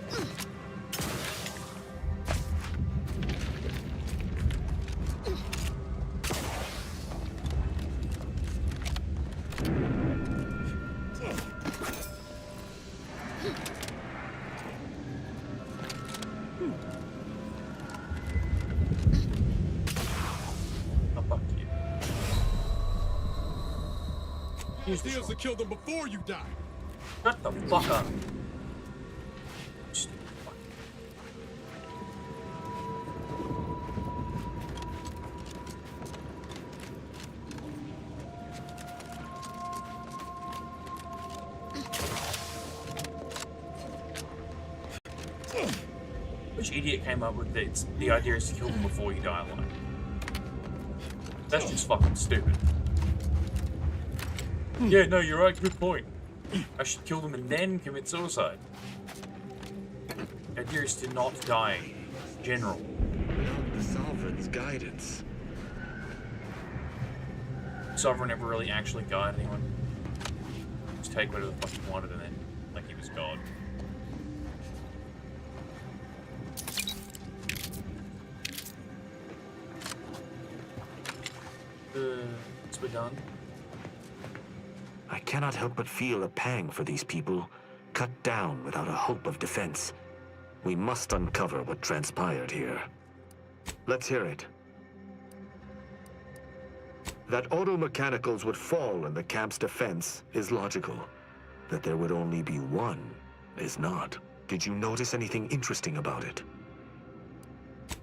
Use deals to kill them before you die. Shut the fuck up. Which idiot came up with this? The idea is to kill them before you die alive. That's just fucking stupid. Yeah, no, you're right, good point. I should kill them and then commit suicide. The idea is to not die. General. Without the Sovereign's guidance. Sovereign never really actually guided anyone. Just take whatever the fuck he wanted and then, like he was God. It's been done. I cannot help but feel a pang for these people, cut down without a hope of defense. We must uncover what transpired here. Let's hear it. That auto mechanicals would fall in the camp's defense is logical. That there would only be one is not. Did you notice anything interesting about it?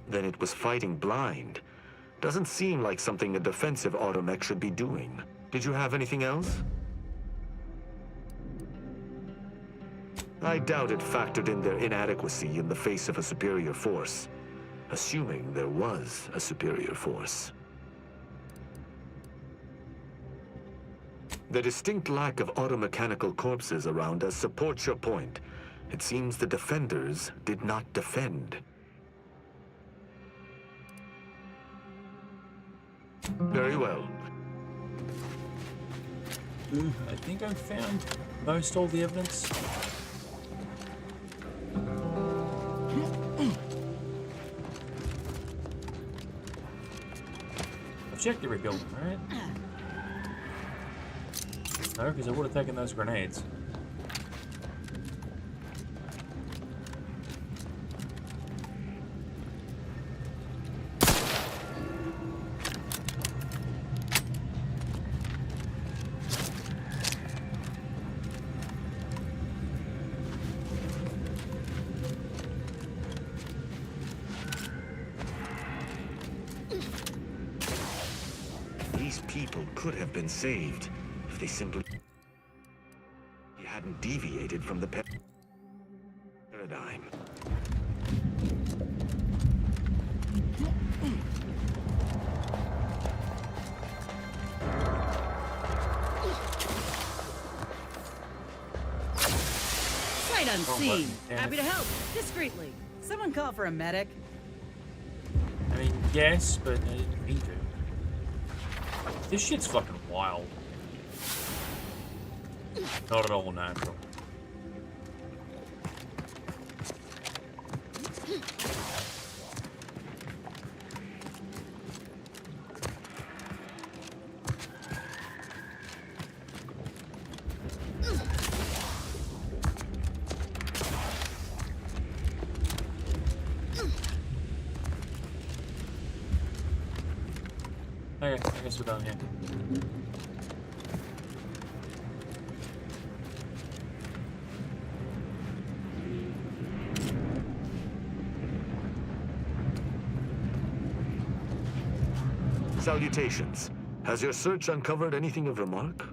Then it was fighting blind. Doesn't seem like something a defensive automech should be doing. Did you have anything else? I doubt it factored in their inadequacy in the face of a superior force, assuming there was a superior force. The distinct lack of automechanical corpses around us supports your point. It seems the defenders did not defend. Very well. I think I've found most all the evidence. I've checked the rebuilding, right? No, because I would have taken those grenades. These people could have been saved if they simply hadn't deviated from the paradigm. Sight unseen. Happy to help. Discreetly. Someone call for a medic. I mean, yes, but I didn't mean to. This shit's fucking wild. Not at all natural. Okay, I guess we're done here. Salutations. Has your search uncovered anything of remark?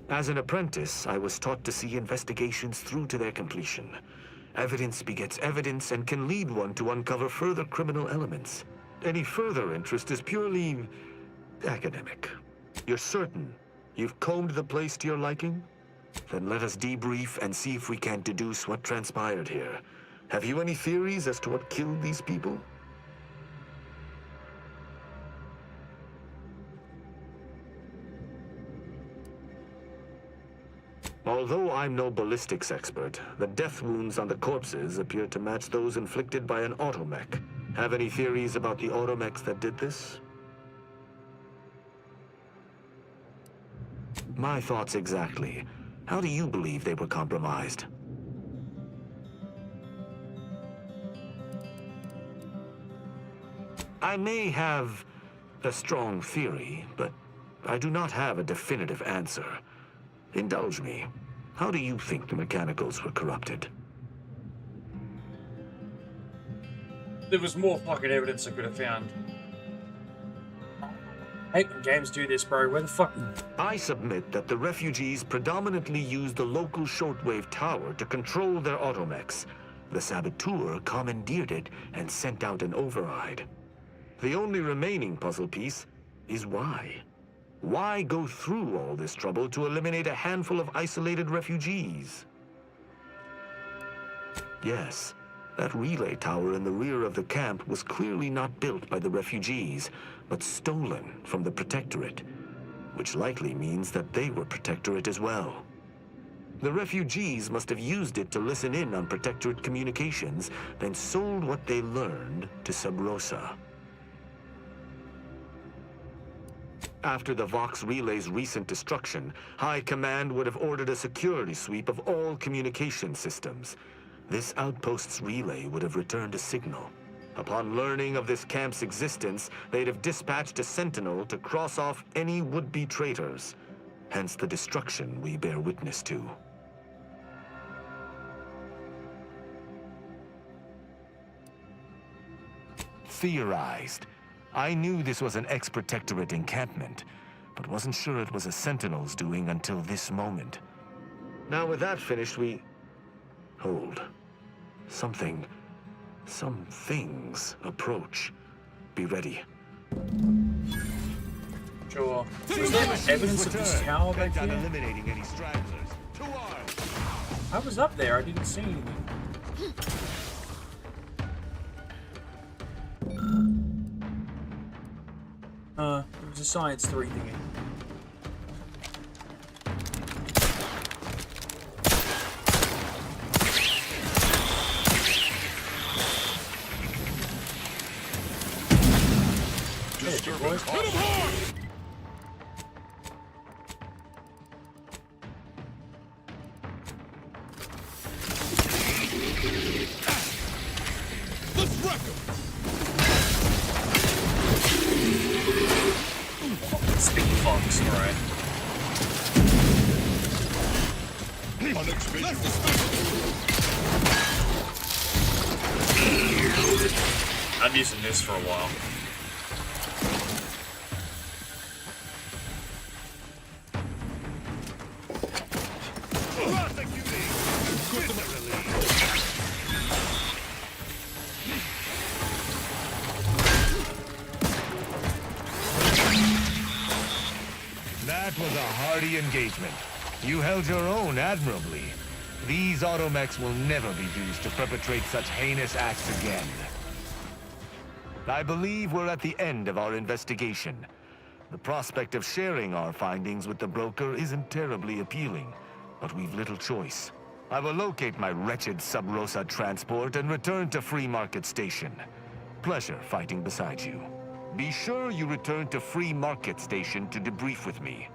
As an apprentice, I was taught to see investigations through to their completion. Evidence begets evidence and can lead one to uncover further criminal elements. Any further interest is purely academic. You're certain you've combed the place to your liking? Then let us debrief and see if we can deduce what transpired here. Have you any theories as to what killed these people? Although I'm no ballistics expert, the death wounds on the corpses appear to match those inflicted by an automech. Have any theories about the automechs that did this? My thoughts exactly. How do you believe they were compromised? I may have a strong theory, but I do not have a definitive answer. Indulge me. How do you think the mechanicals were corrupted? There was more fucking evidence I could have found. I hate when games do this, bro. Where the fuck? I submit that the refugees predominantly used the local shortwave tower to control their automechs. The saboteur commandeered it and sent out an override. The only remaining puzzle piece is why. Why go through all this trouble to eliminate a handful of isolated refugees? Yes, that relay tower in the rear of the camp was clearly not built by the refugees, but stolen from the Protectorate, which likely means that they were Protectorate as well. The refugees must have used it to listen in on Protectorate communications, then sold what they learned to Sub Rosa. After the Vox Relay's recent destruction, High Command would have ordered a security sweep of all communication systems. This outpost's relay would have returned a signal. Upon learning of this camp's existence, they'd have dispatched a sentinel to cross off any would-be traitors. Hence the destruction we bear witness to. Theorized. I knew this was an ex-Protectorate encampment, but wasn't sure it was a Sentinel's doing until this moment. Now with that finished, we... Hold. Some things approach. Be ready. Sure. Was there evidence of this tower back here? Eliminating any stragglers. To arms! I was up there, I didn't see anything. It was a Science 3 thingy. Disturbance hard! Let's wreck him! Speak Fox, alright. I'm using this for a while. That was a hearty engagement. You held your own admirably. These automechs will never be used to perpetrate such heinous acts again. I believe we're at the end of our investigation. The prospect of sharing our findings with the broker isn't terribly appealing, but we've little choice. I will locate my wretched Sub Rosa transport and return to Free Market Station. Pleasure fighting beside you. Be sure you return to Free Market Station to debrief with me.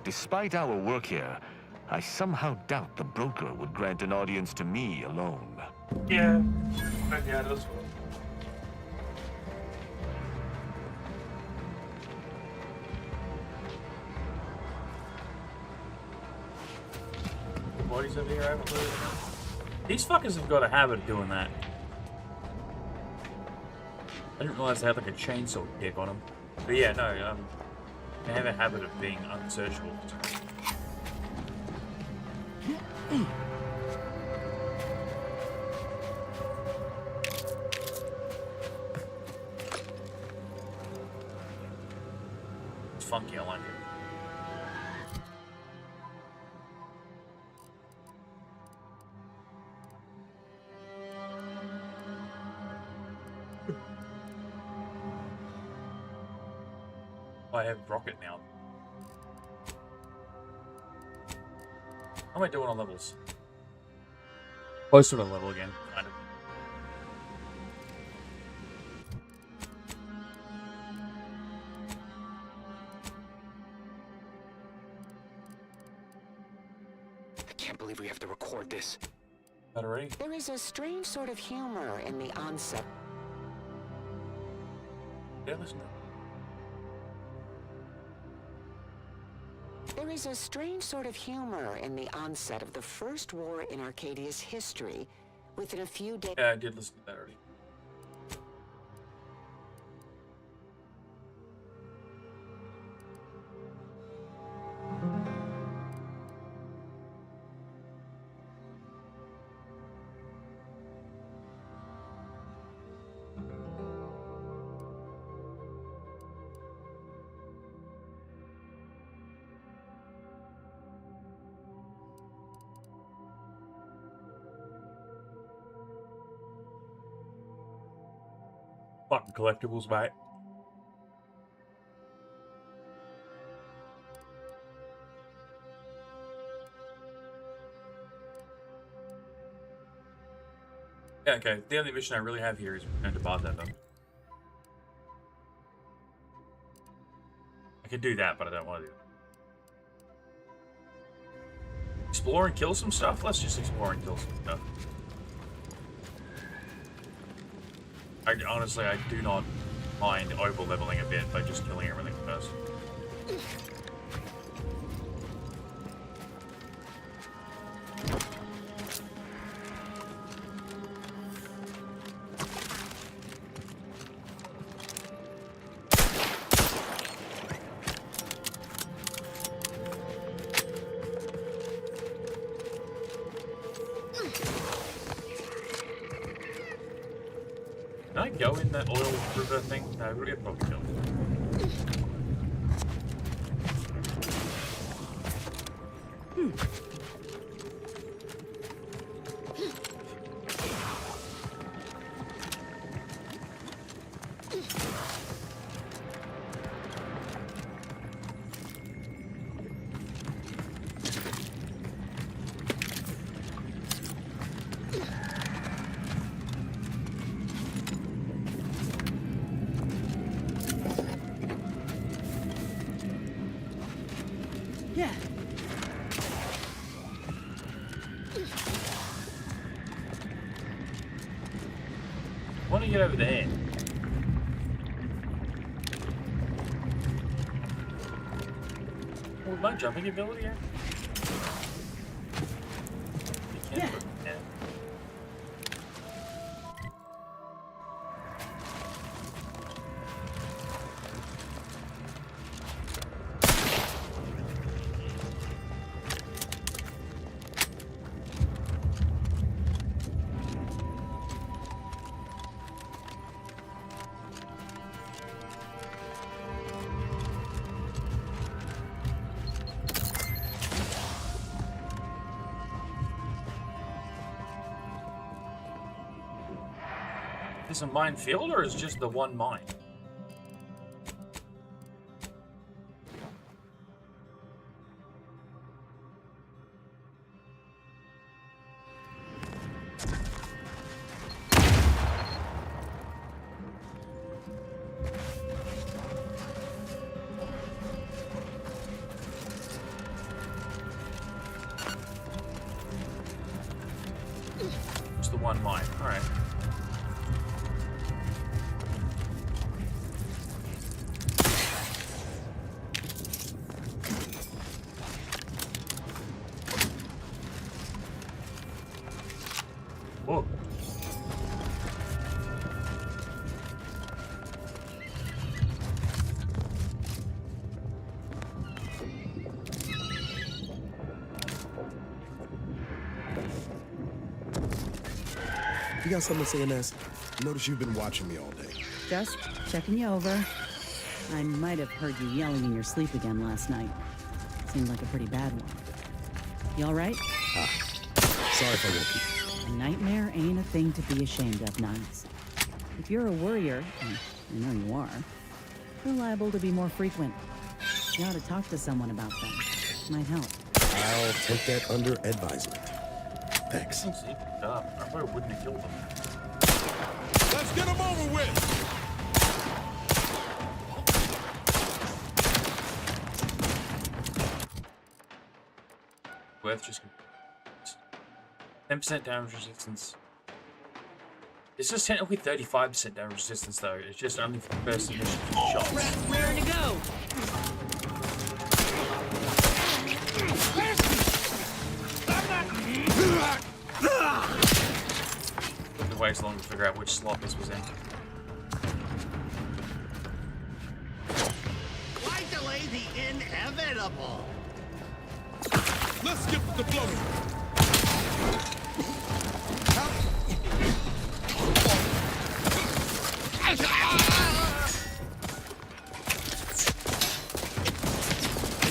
Despite our work here, I somehow doubt the broker would grant an audience to me alone. Yeah, that's well. Bodies over here, I haven't looked. These fuckers have got a habit of doing that. I didn't realize they had like a chainsaw dick on them. But yeah, no, they have a habit of being unsearchable. It's funky, I like it. I have rocket now. How am I doing on levels? Close to the level again, kind of. I can't believe we have to record this. That already? There is a strange sort of humor in the onset. Yeah, listen to it. There is a strange sort of humor in the onset of the first war in Arcadia's history. Within a few days. Yeah, I did listen to that already. Fucking collectibles, mate. Yeah, okay. The only mission I really have here is return to Bartender. I can do that, but I don't want to do it. Explore and kill some stuff? Let's just explore and kill some stuff. Honestly, I do not mind over-leveling a bit by just killing everything first. Can I go in that oil river thing? No, we probably don't. Yeah. I want to get over there. Oh, my jumping ability here? Yeah. Is a minefield or is it just the one mine? It's the one mine. All right. Whoa. You got something to say, Inez? Notice you've been watching me all day. Just checking you over. I might have heard you yelling in your sleep again last night. Seemed like a pretty bad one. You all right? Sorry if I woke you. A nightmare ain't a thing to be ashamed of, Niles. If you're a worrier, and I know you are, you're liable to be more frequent. You ought to talk to someone about them. Might help. I'll take that under advisement. Thanks. I thought it wouldn't have killed them. Let's get him over with! Worth just 10% damage resistance. This is technically 35% damage resistance though. It's just only for the first initial shots. Where to go? Took the way so long to figure out which slot this was in. Why delay the inevitable? Let's skip the flow.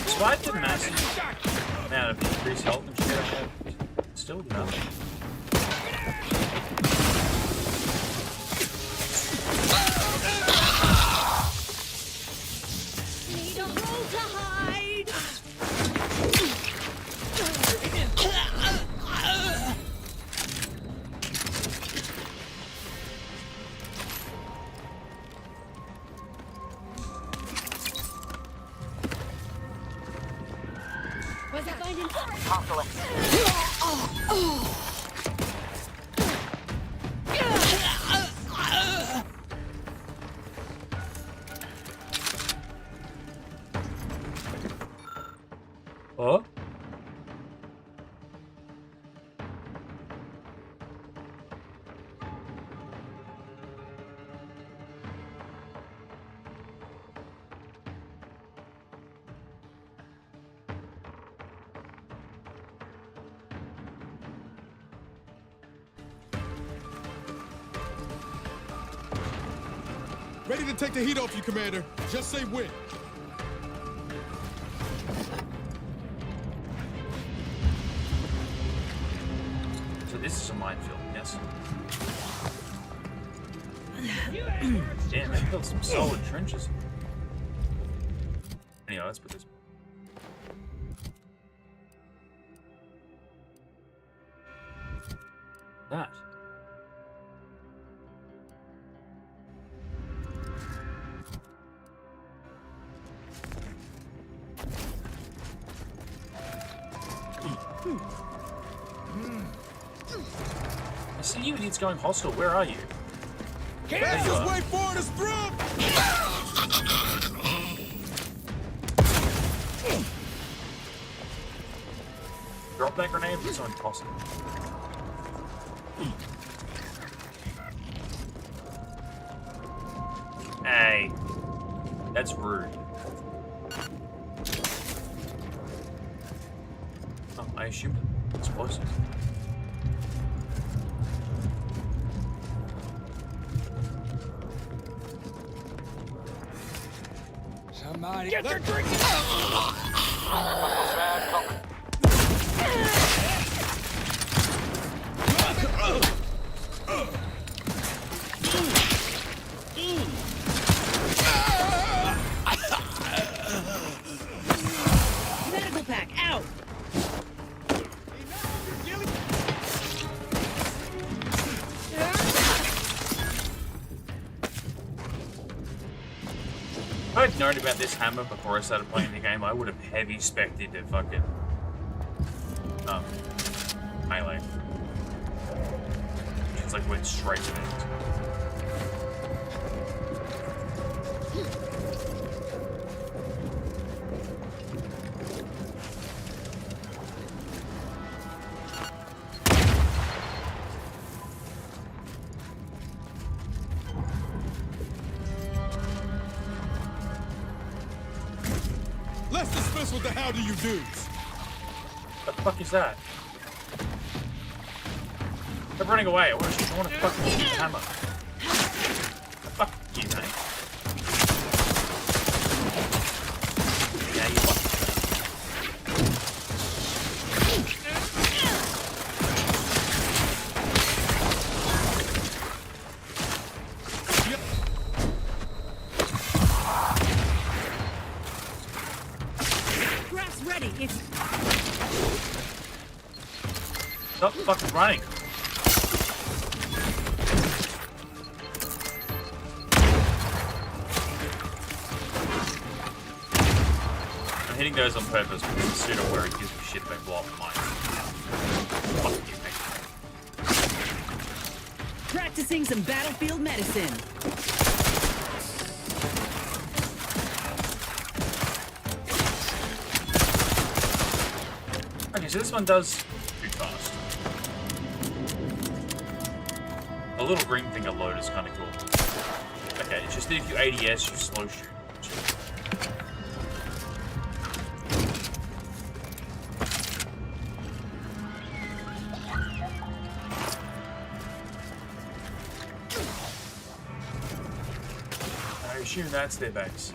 Despite the massive amount of increased health and shit I have, still nothing. Need a hole to hide. Was I finding Oh? Ready to take the heat off you, Commander. Just say when. So this is a minefield, yes. Damn, they built some solid trenches. Anyway, let's put this. That. I see you, he's going hostile. Where are you? Let's just wait for it to scrub! Drop that grenade, it's on possible. Hey, that's rude. Oh, I assumed explosive. Somebody get their drink? Medical pack out. If I'd known about this hammer before I started playing the game, I would have heavy spec'd to fucking melee. It's like went straight to it. Let's dismiss with the how do you do's. What the fuck is that? Stop running away. I want to fucking shoot the hammer. Fuck you, mate. Yeah, you fuck. Grass ready. It's Stop fucking running. I'm hitting those on purpose because the suit I'm wearing gives me shit about blow up mines. Fuck you, mate. Practicing some battlefield medicine. Okay, so this one does shoot fast. A little green thing at load is kind of cool. Okay, it's just that if you ADS, you slow shoot. I assume that's their base.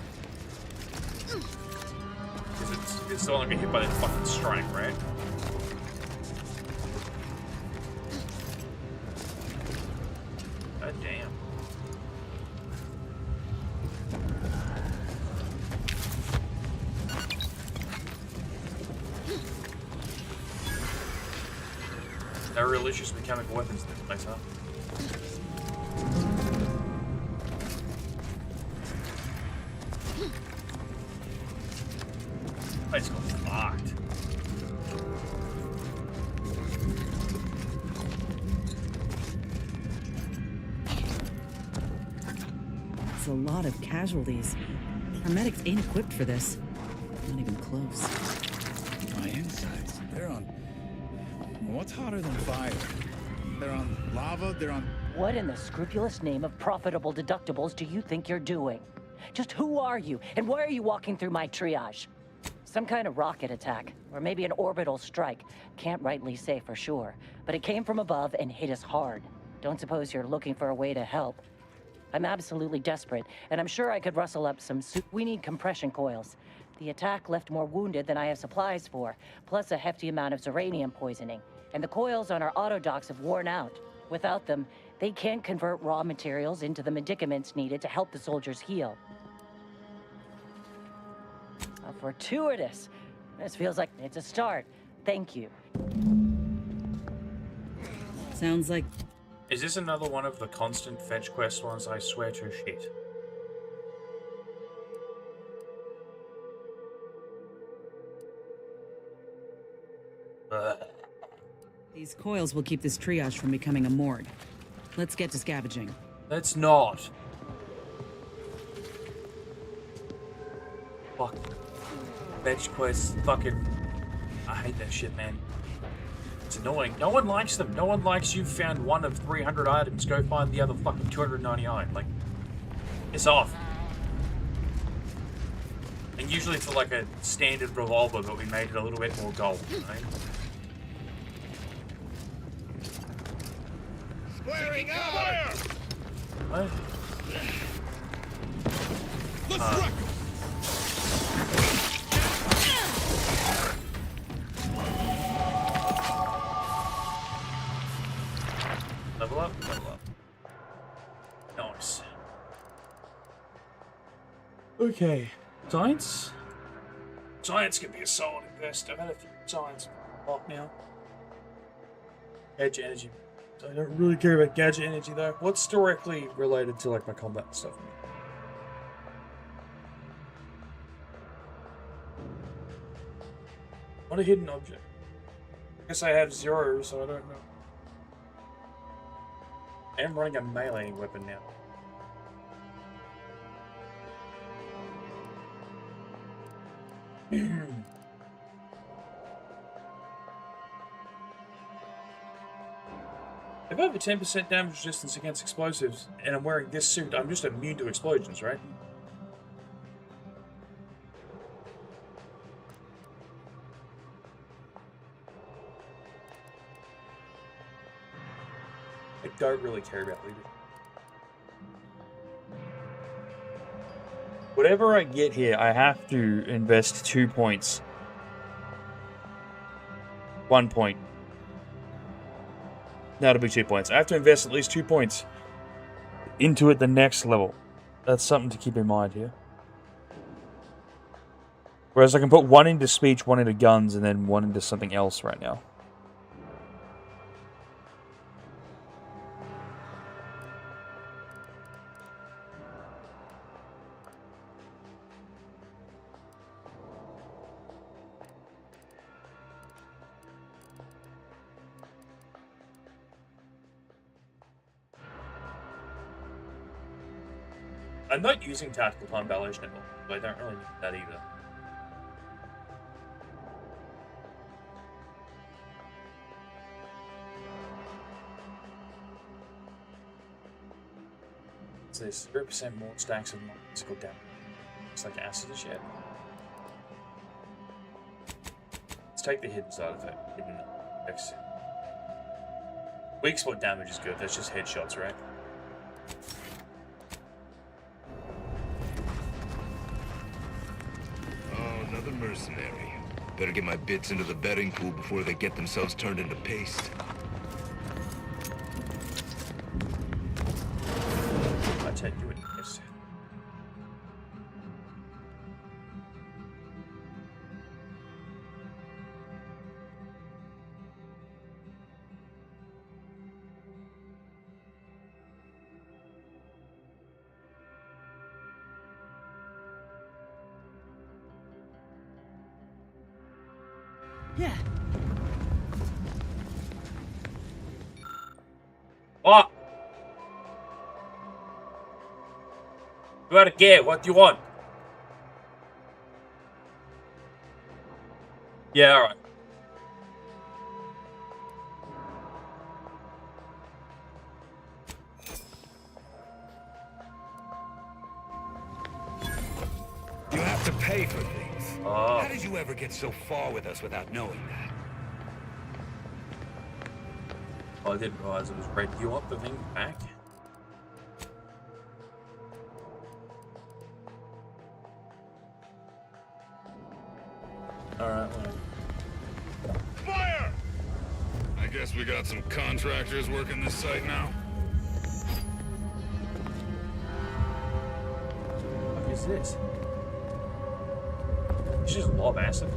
Because it's still not gonna get hit by that fucking strike, right? God damn. No real issues with chemical weapons in this place, huh? Place got fucked. It's a lot of casualties. Our medics ain't equipped for this. Not even close. My insides, they're on... What's hotter than fire? They're on lava, they're on... What in the scrupulous name of profitable deductibles do you think you're doing? Just who are you, and why are you walking through my triage? Some kind of rocket attack, or maybe an orbital strike. Can't rightly say for sure, but it came from above and hit us hard. Don't suppose you're looking for a way to help. I'm absolutely desperate, and I'm sure I could rustle up some We need compression coils. The attack left more wounded than I have supplies for, plus a hefty amount of Zeranium poisoning. And the coils on our auto docks have worn out. Without them, they can't convert raw materials into the medicaments needed to help the soldiers heal. Fortuitous. This feels like it's a start. Thank you. Sounds like... Is this another one of the constant fetch quest ones? I swear to shit. These coils will keep this triage from becoming a morgue. Let's get to scavenging. Let's not. Fuck. Fetch quests, fucking... I hate that shit, man. It's annoying. No one likes them. No one likes you found one of 300 items. Go find the other fucking 299. Like, it's off. And usually for like a standard revolver, but we made it a little bit more gold, right? Flaring out! What? Let's wreck 'em! Level up, level up. Nice. Okay. Science? Science can be a solid invest. I've had a few science pop now. Gadget energy. I don't really care about gadget energy though. What's directly related to like my combat and stuff? What a hidden object. I guess I have 0, so I don't know. I am running a melee weapon now. If I have a 10% damage resistance against explosives and I'm wearing this suit, I'm just immune to explosions, right? I don't really care about leader. Whatever I get here, I have to invest 2 points. 1 point. That'll be 2 points. I have to invest at least 2 points into it the next level. That's something to keep in mind here. Whereas I can put 1 into speech, 1 into guns, and then 1 into something else right now. I'm not using tactical time dilation at all, but I don't really need that either. So there's 0% more stacks of physical damage. It's like acid and shit. Let's take the hidden side effect. Hidden effects. Weak spot damage is good, that's just headshots, right? Oh, another mercenary. Better get my bits into the betting pool before they get themselves turned into paste. I take you in this. Yeah. Oh! You gotta get what you want. Yeah, alright. You have to pay for things. Oh. How did you ever get so far with us without knowing that? Oh, I didn't realize it was red. Do you want the thing back? Alright, well. Fire! I guess we got some contractors working this site now. What is this? It's just lob acid.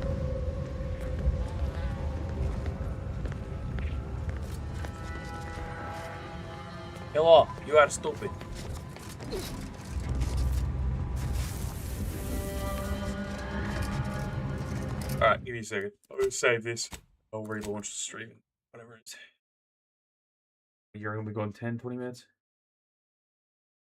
Hello, you are stupid. Alright, give me a second. I'm gonna save this. I'll relaunch the stream. Whatever it is. You're gonna be going 10, 20 minutes?